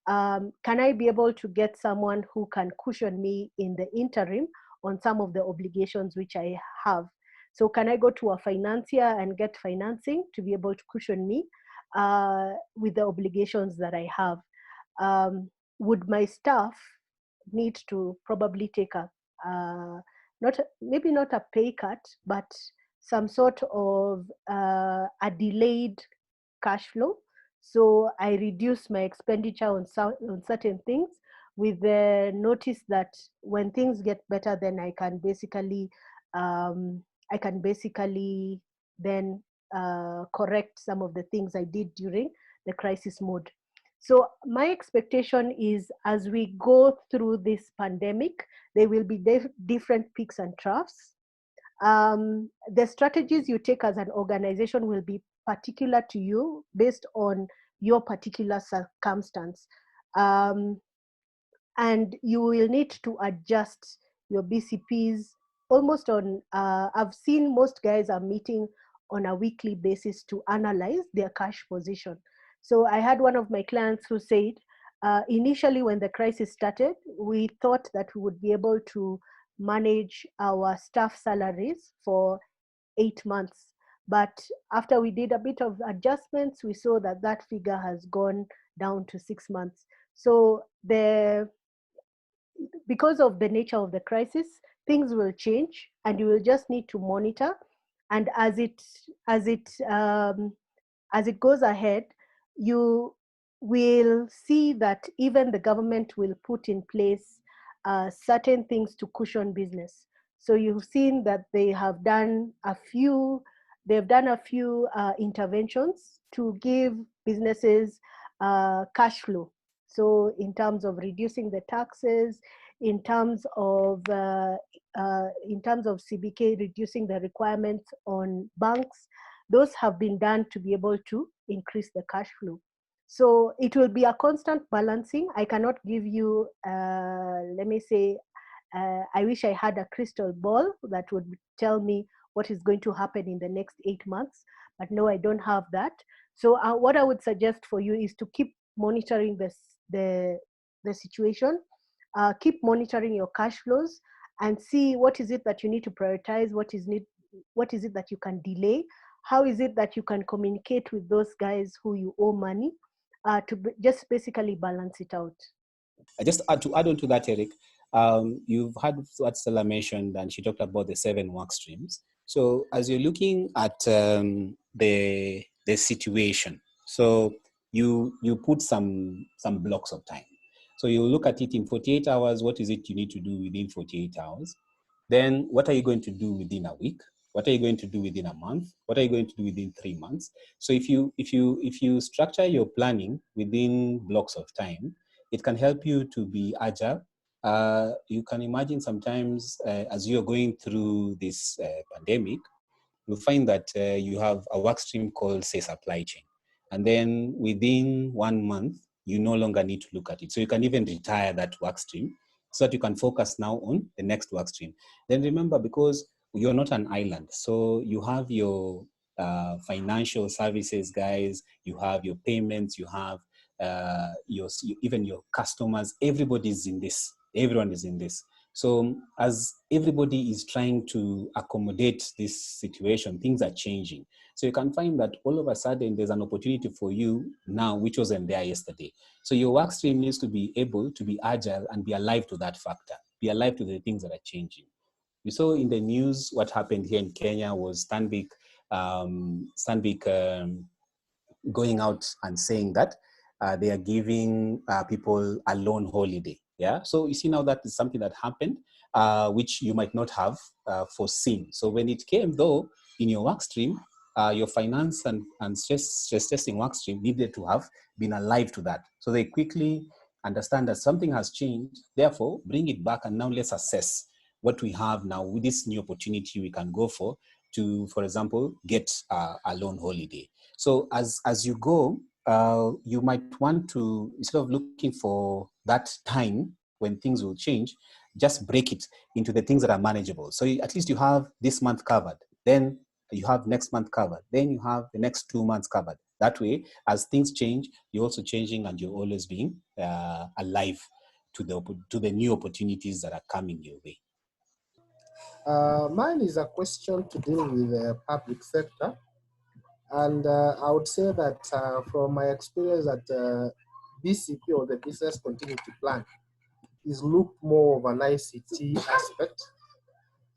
Speaker 2: Can I be able to get someone who can cushion me in the interim on some of the obligations which I have? So can I go to a financier and get financing to be able to cushion me with the obligations that I have? Would my staff need to probably take maybe not a pay cut, but some sort of a delayed cash flow? So I reduce my expenditure on certain things with the notice that when things get better, then I can basically then correct some of the things I did during the crisis mode. So my expectation is, as we go through this pandemic, there will be different peaks and troughs. The strategies you take as an organization will be particular to you based on your particular circumstance. And you will need to adjust your BCPs almost on, I've seen most guys are meeting on a weekly basis to analyze their cash position. So I had one of my clients who said, initially when the crisis started, we thought that we would be able to manage our staff salaries for 8 months. But after we did a bit of adjustments, we saw that that figure has gone down to 6 months. So because of the nature of the crisis, things will change, and you will just need to monitor. And as it goes ahead, you will see that even the government will put in place certain things to cushion business. So you've seen that they have done a few interventions to give businesses cash flow. So in terms of reducing the taxes, in terms of CBK reducing the requirements on banks, those have been done to be able to increase the cash flow. So it will be a constant balancing. I cannot give you, let me say, I wish I had a crystal ball that would tell me what is going to happen in the next 8 months. But no, I don't have that. So what I would suggest for you is to keep monitoring the situation, keep monitoring your cash flows, and see what is it that you need to prioritize, what is it that you can delay, how is it that you can communicate with those guys who you owe money, just basically balance it out.
Speaker 1: Just to add on to that, Eric, you've heard what Stella mentioned, and she talked about the 7 work streams. So as you're looking at the situation, so you put some blocks of time. So you look at it in 48 hours. What is it you need to do within 48 hours? Then what are you going to do within a week? What are you going to do within a month? What are you going to do within 3 months? So if you structure your planning within blocks of time, it can help you to be agile. You can imagine sometimes as you're going through this pandemic, you'll find that you have a work stream called, say, supply chain. And then within 1 month, you no longer need to look at it. So you can even retire that work stream so that you can focus now on the next work stream. Then remember, because you're not an island, so you have your financial services guys, you have your payments, you have even your customers. Everybody's in this. Everyone is in this. So as everybody is trying to accommodate this situation, things are changing. So you can find that all of a sudden there's an opportunity for you now, which wasn't there yesterday. So your work stream needs to be able to be agile and be alive to that factor, be alive to the things that are changing. We saw in the news what happened here in Kenya was Stanbic going out and saying that they are giving people a loan holiday. Yeah. So you see now that is something that happened, which you might not have foreseen. So when it came though in your work stream, your finance and stress testing work stream needed to have been alive to that. So they quickly understand that something has changed. Therefore, bring it back and now let's assess what we have now with this new opportunity we can go to, for example, get a loan holiday. So as you go, you might want to, instead of looking for that time when things will change, just break it into the things that are manageable. So at least you have this month covered, then you have next month covered, then you have the next 2 months covered. That way, as things change, you're also changing and you're always being alive to the new opportunities that are coming your way.
Speaker 6: Mine is a question to deal with the public sector. And I would say that from my experience at BCP, or the Business Continuity Plan, is looked more of an ICT aspect.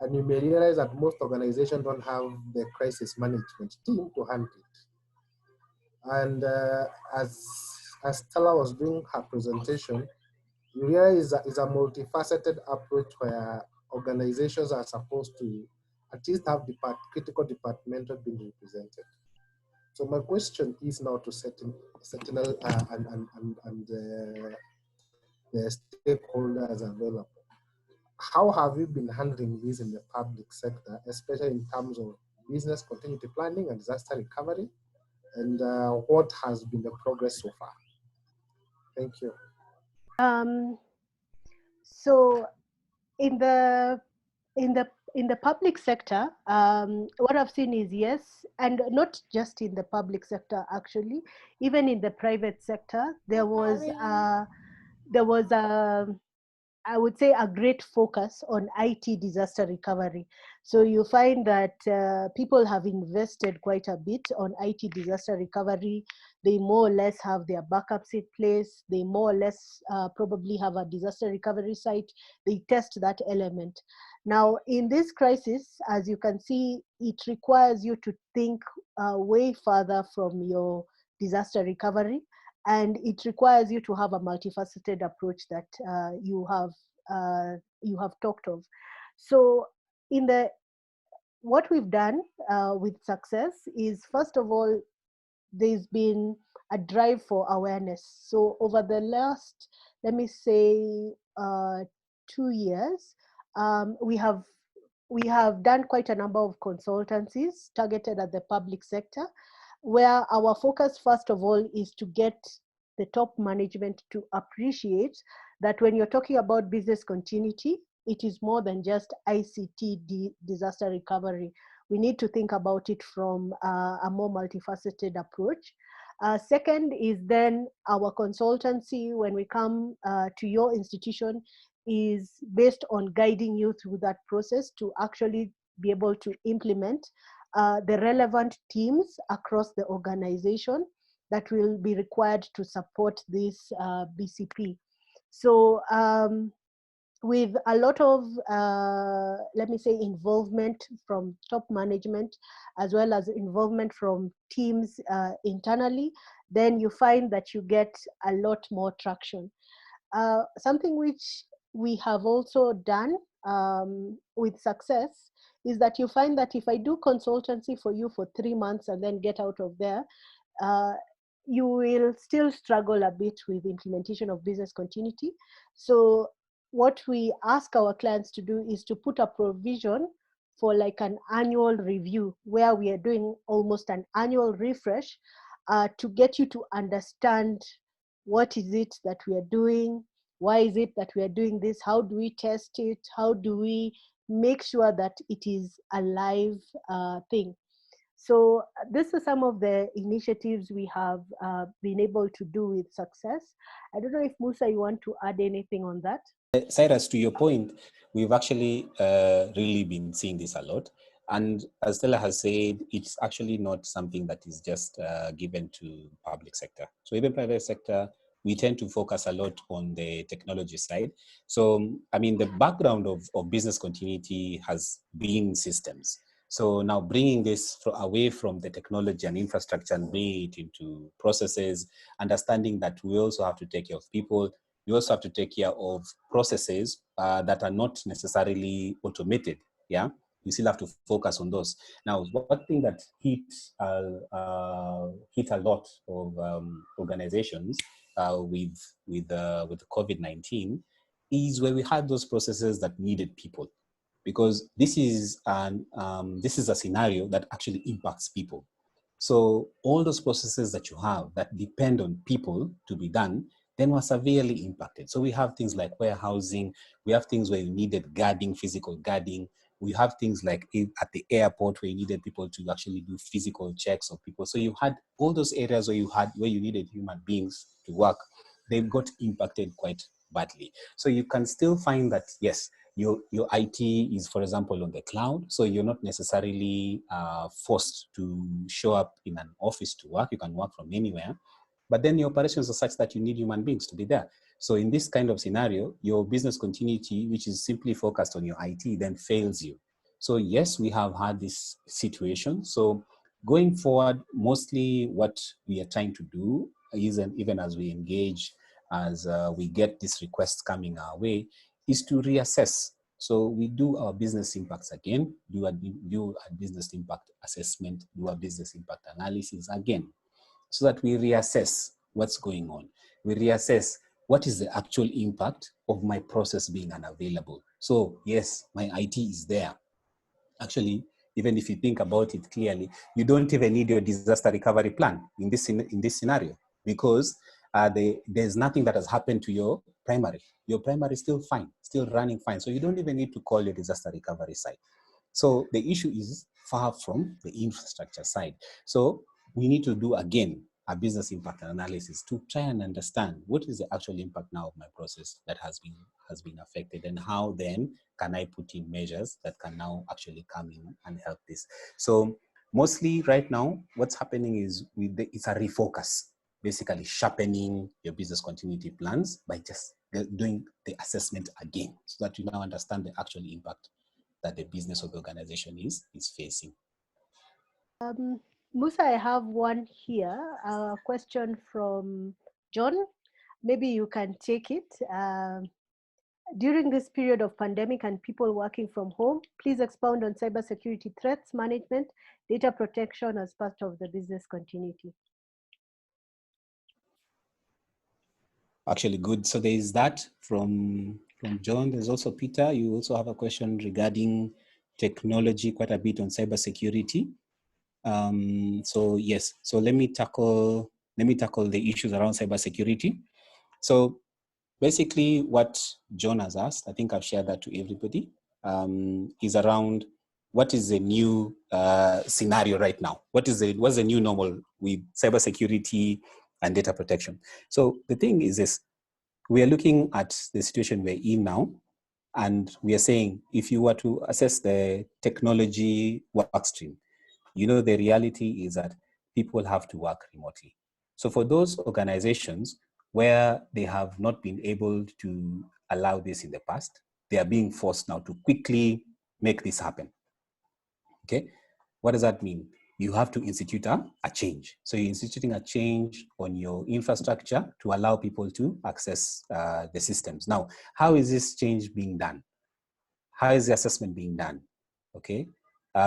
Speaker 6: And you may realize that most organizations don't have the crisis management team to handle it. And as Stella was doing her presentation, you realize that it's a multifaceted approach where organizations are supposed to at least have critical departmental being represented. So my question is now to Sentinel and the stakeholders available. How have you been handling this in the public sector, especially in terms of business continuity planning and disaster recovery? And what has been the progress so far? Thank you.
Speaker 2: So in the public sector, what I've seen is yes, and not just in the public sector, actually, even in the private sector, there was I would say a great focus on IT disaster recovery. So you find that people have invested quite a bit on IT disaster recovery. They more or less have their backups in place. They more or less probably have a disaster recovery site. They test that element. Now, in this crisis, as you can see, it requires you to think way further from your disaster recovery. And it requires you to have a multifaceted approach that you have talked of. So what we've done with success is, first of all, there's been a drive for awareness. So over the last, let me say, 2 years, we have done quite a number of consultancies targeted at the public sector, where our focus, first of all, is to get the top management to appreciate that when you're talking about business continuity, it is more than just ICT disaster recovery. we need to think about it from a more multifaceted approach. Second is then our consultancy, when we come to your institution, is based on guiding you through that process to actually be able to implement the relevant teams across the organization that will be required to support this BCP. So with a lot of, let me say, involvement from top management, as well as involvement from teams internally, then you find that you get a lot more traction. Something which we have also done with success is that you find that if I do consultancy for you for 3 months and then get out of there, you will still struggle a bit with implementation of business continuity. So what we ask our clients to do is to put a provision for like an annual review, where we are doing almost an annual refresh to get you to understand what is it that we are doing, why is it that we are doing this, how do we test it, how do we make sure that it is a live thing. So this is some of the initiatives we have been able to do with success. I don't know if Musa, you want to add anything on that?
Speaker 1: Cyrus, to your point, we've actually really been seeing this a lot. And as Stella has said, it's actually not something that is just given to public sector. So even private sector, we tend to focus a lot on the technology side. So, I mean, the background of business continuity has been systems. So now bringing this away from the technology and infrastructure and bringing it into processes, understanding that we also have to take care of people. You also have to take care of processes that are not necessarily automated. Yeah, you still have to focus on those. Now, one thing that hit a lot of organizations with COVID-19 is where we had those processes that needed people, because this is a scenario that actually impacts people. So all those processes that you have that depend on people to be done, then were severely impacted. So we have things like warehousing, we have things where you needed guarding, physical guarding, we have things like at the airport where you needed people to actually do physical checks of people. So you had all those areas where you needed human beings to work. They got impacted quite badly. So you can still find that, yes, your IT is, for example, on the cloud. So you're not necessarily forced to show up in an office to work. You can work from anywhere. But then your operations are such that you need human beings to be there. So in this kind of scenario, your business continuity, which is simply focused on your IT, then fails you. So yes, we have had this situation. So going forward, mostly what we are trying to do is, and even as we engage, as we get these requests coming our way, is to reassess. So we do our business impacts again, do a business impact assessment, do a business impact analysis again, so that we reassess what's going on. We reassess what is the actual impact of my process being unavailable. So yes, my IT is there. Actually, even if you think about it clearly, you don't even need your disaster recovery plan in this scenario, because there's nothing that has happened to your primary. Your primary is still fine, still running fine. So you don't even need to call your disaster recovery site. So the issue is far from the infrastructure side. So we need to do, again, a business impact analysis to try and understand what is the actual impact now of my process that has been affected, and how then can I put in measures that can now actually come in and help this. So mostly right now, what's happening is it's a refocus, basically sharpening your business continuity plans by just doing the assessment again, so that you now understand the actual impact that the business of the organization is facing.
Speaker 2: Musa, I have one here, a question from John. Maybe you can take it. During this period of pandemic and people working from home, please expound on cybersecurity threats management, data protection as part of the business continuity.
Speaker 1: Actually, good. So there is that from John. There's also Peter. You also have a question regarding technology, quite a bit on cybersecurity. So yes, so let me tackle the issues around cybersecurity. So basically what John has asked, I think I've shared that to everybody, is around what is the new scenario right now? What's the new normal with cybersecurity and data protection? So the thing is this, we are looking at the situation we're in now, and we are saying, if you were to assess the technology work stream, you know, the reality is that people have to work remotely. So for those organizations where they have not been able to allow this in the past, they are being forced now to quickly make this happen. Okay, what does that mean? You have to institute a change. So you're instituting a change on your infrastructure to allow people to access the systems. Now, how is this change being done? How is the assessment being done? Okay,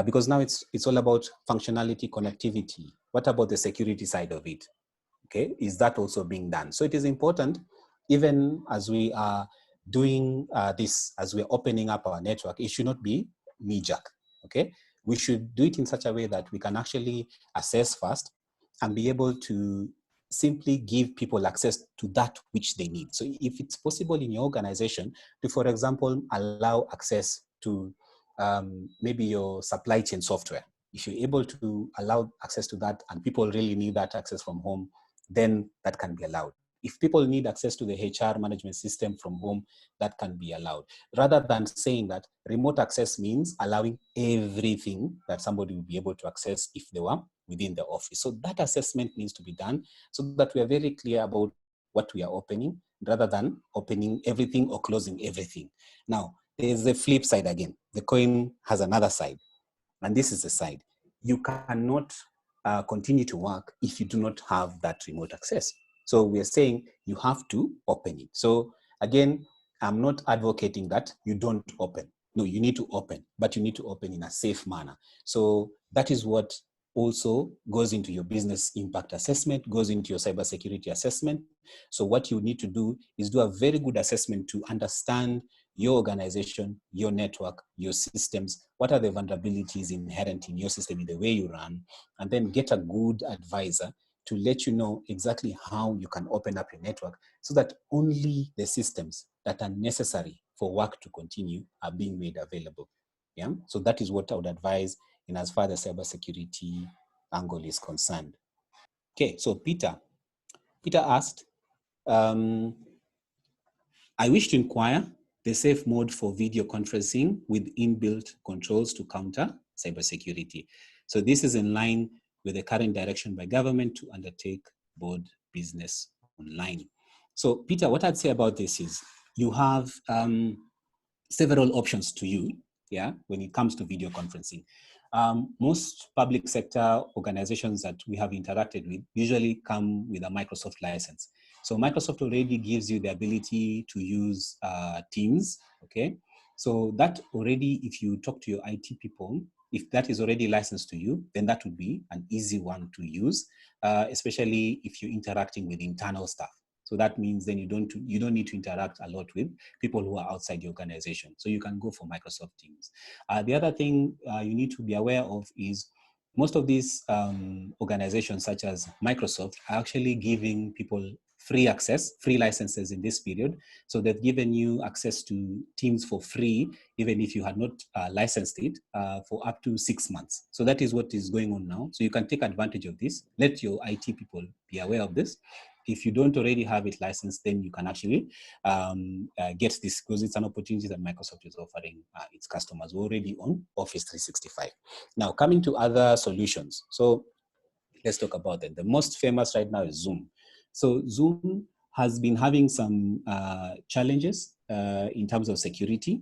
Speaker 1: because now it's all about functionality, connectivity. What about the security side of it? Okay, is that also being done? So it is important, even as we are doing this, as we're opening up our network, it should not be knee-jerk. Okay, we should do it in such a way that we can actually assess first and be able to simply give people access to that which they need. So if it's possible in your organization to, for example, allow access to maybe your supply chain software, if you're able to allow access to that and people really need that access from home, then that can be allowed. If people need access to the HR management system from home, that can be allowed. Rather than saying that remote access means allowing everything that somebody will be able to access if they were within the office. So that assessment needs to be done so that we are very clear about what we are opening, rather than opening everything or closing everything. Now, there's the flip side again. The coin has another side, and this is the side. You cannot continue to work if you do not have that remote access. So we are saying you have to open it. So again, I'm not advocating that you don't open. No, you need to open, but you need to open in a safe manner. So that is what also goes into your business impact assessment, goes into your cybersecurity assessment. So what you need to do is do a very good assessment to understand your organization, your network, your systems, what are the vulnerabilities inherent in your system, in the way you run, and then get a good advisor to let you know exactly how you can open up your network so that only the systems that are necessary for work to continue are being made available. Yeah, so that is what I would advise in as far as cybersecurity angle is concerned. Okay, so Peter asked, I wish to inquire the safe mode for video conferencing with inbuilt controls to counter cybersecurity. So this is in line with the current direction by government to undertake board business online. So Peter, what I'd say about this is you have several options to you, yeah, when it comes to video conferencing. Most public sector organizations that we have interacted with usually come with a Microsoft license. So Microsoft already gives you the ability to use Teams, okay? So that already, if you talk to your IT people, if that is already licensed to you, then that would be an easy one to use, especially if you're interacting with internal staff. So that means then you don't need to interact a lot with people who are outside the organization. So you can go for Microsoft Teams. The other thing you need to be aware of is most of these organizations, such as Microsoft, are actually giving people free access, free licenses in this period. So they've given you access to Teams for free, even if you had not licensed it, for up to 6 months. So that is what is going on now. So you can take advantage of this. Let your IT people be aware of this. If you don't already have it licensed, then you can actually get this, because it's an opportunity that Microsoft is offering its customers who are already on Office 365. Now, coming to other solutions. So let's talk about them. The most famous right now is Zoom. So Zoom has been having some challenges in terms of security.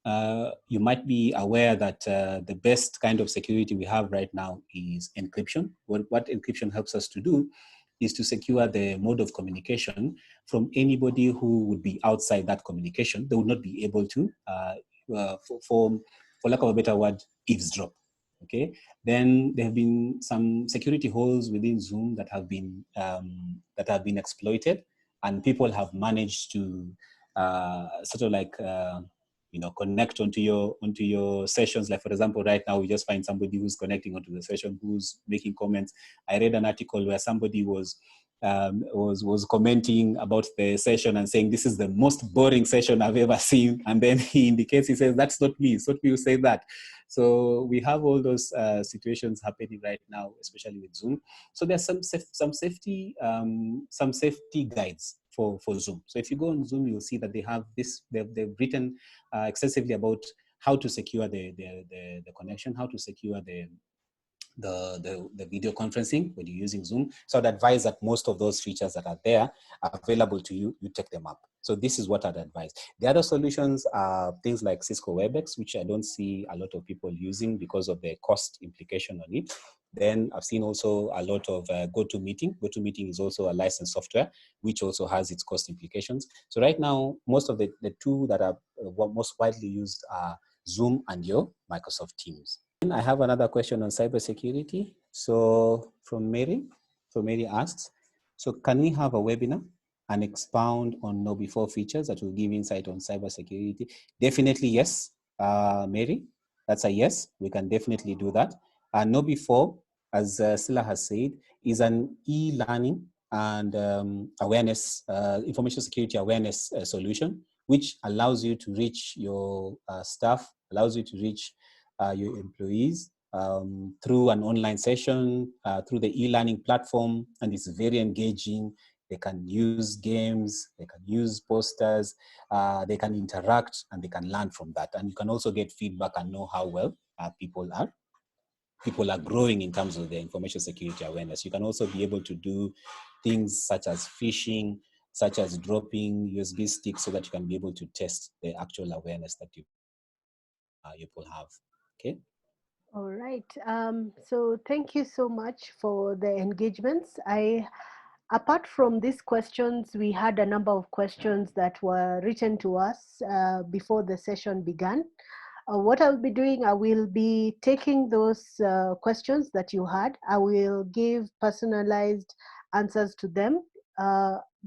Speaker 1: You might be aware that the best kind of security we have right now is encryption. What encryption helps us to do is to secure the mode of communication from anybody who would be outside that communication. They would not be able to, for lack of a better word, eavesdrop. Okay. Then there have been some security holes within Zoom that have been exploited, and people have managed to sort of like connect onto your sessions. Like, for example, right now we just find somebody who's connecting onto the session who's making comments. I read an article where somebody was commenting about the session and saying, this is the most boring session I've ever seen. And then he indicates, he says, that's not me. It's not me who said that. So we have all those situations happening right now, especially with Zoom. So there's some safety guides for Zoom. So if you go on Zoom, you'll see that they have this. They've written extensively about how to secure the connection, how to secure the video conferencing when you're using Zoom. So I'd advise that most of those features that are there are available to you, you take them up. So this is what I'd advise. The other solutions are things like Cisco WebEx, which I don't see a lot of people using because of the cost implication on it. Then I've seen also a lot of GoToMeeting. GoToMeeting is also a licensed software, which also has its cost implications. So right now, most of the two that are most widely used are Zoom and your Microsoft Teams. I have another question on cybersecurity. So from Mary, Mary asks, so can we have a webinar and expound on know before features that will give insight on cybersecurity? Definitely yes, Mary, that's a yes, we can definitely do that. Know before, as Sila has said, is an e-learning and awareness, information security awareness solution, which allows you to reach your staff, allows you to reach your employees through an online session, through the e-learning platform, and it's very engaging. They can use games, they can use posters, they can interact, and they can learn from that. And you can also get feedback and know how well people are growing in terms of their information security awareness. You can also be able to do things such as phishing, such as dropping USB sticks so that you can be able to test the actual awareness that you people have. Okay.
Speaker 2: All right. So thank you so much for the engagements. Apart from these questions, we had a number of questions that were written to us before the session began. What I'll be doing, I will be taking those questions that you had. I will give personalized answers to them.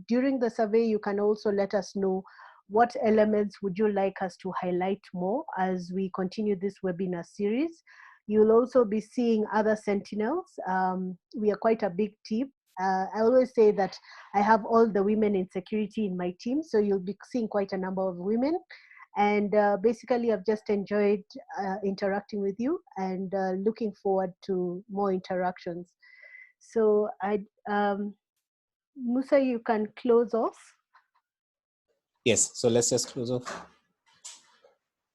Speaker 2: During the survey, you can also let us know what elements would you like us to highlight more as we continue this webinar series. You'll also be seeing other sentinels. We are quite a big team. I always say that I have all the women in security in my team, so you'll be seeing quite a number of women. And basically, I've just enjoyed interacting with you and looking forward to more interactions. So Musa, you can close off.
Speaker 1: Yes, so let's just close off.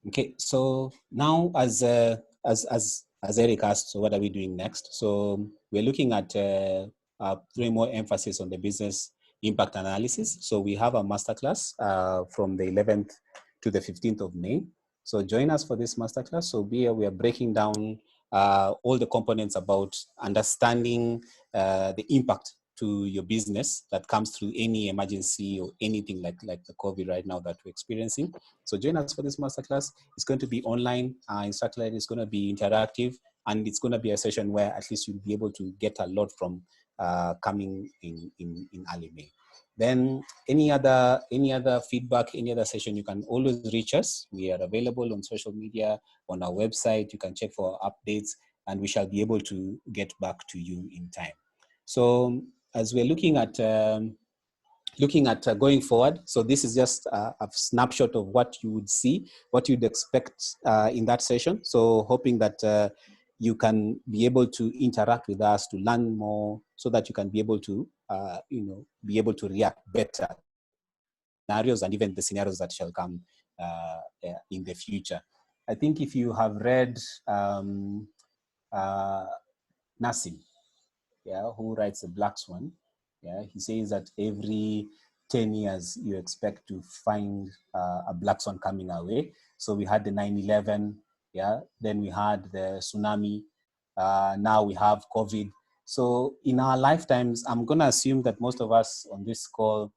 Speaker 1: Okay, so now as Eric asked, so what are we doing next? So we're looking at throwing more emphasis on the business impact analysis. So we have a masterclass from the 11th to the 15th of May. So join us for this masterclass. So we are breaking down all the components about understanding the impact to your business that comes through any emergency or anything like the COVID right now that we're experiencing. So join us for this masterclass. It's going to be online. Instructor is going to be interactive, and it's going to be a session where at least you'll be able to get a lot from coming in early May. Then any other feedback, any other session, you can always reach us. We are available on social media, on our website. You can check for updates, and we shall be able to get back to you in time. So as we're looking at going forward, so this is just a snapshot of what you would see, what you'd expect in that session. So hoping that you can be able to interact with us to learn more, so that you can be able to, be able to react better scenarios and even the scenarios that shall come in the future. I think if you have read Nassim, who writes the Black Swan, he says that every 10 years you expect to find a black swan coming our way. So we had the 9/11, then we had the tsunami, now we have COVID. So in our lifetimes, I'm going to assume that most of us on this call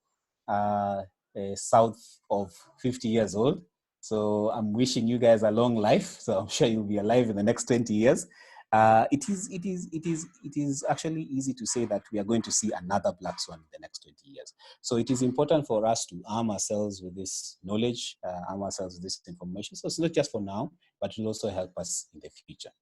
Speaker 1: are south of 50 years old. So I'm wishing you guys a long life. So I'm sure you'll be alive in the next 20 years. It is actually easy to say that we are going to see another black swan in the next 20 years. So it is important for us to arm ourselves with this knowledge, arm ourselves with this information. So it's not just for now, but it will also help us in the future.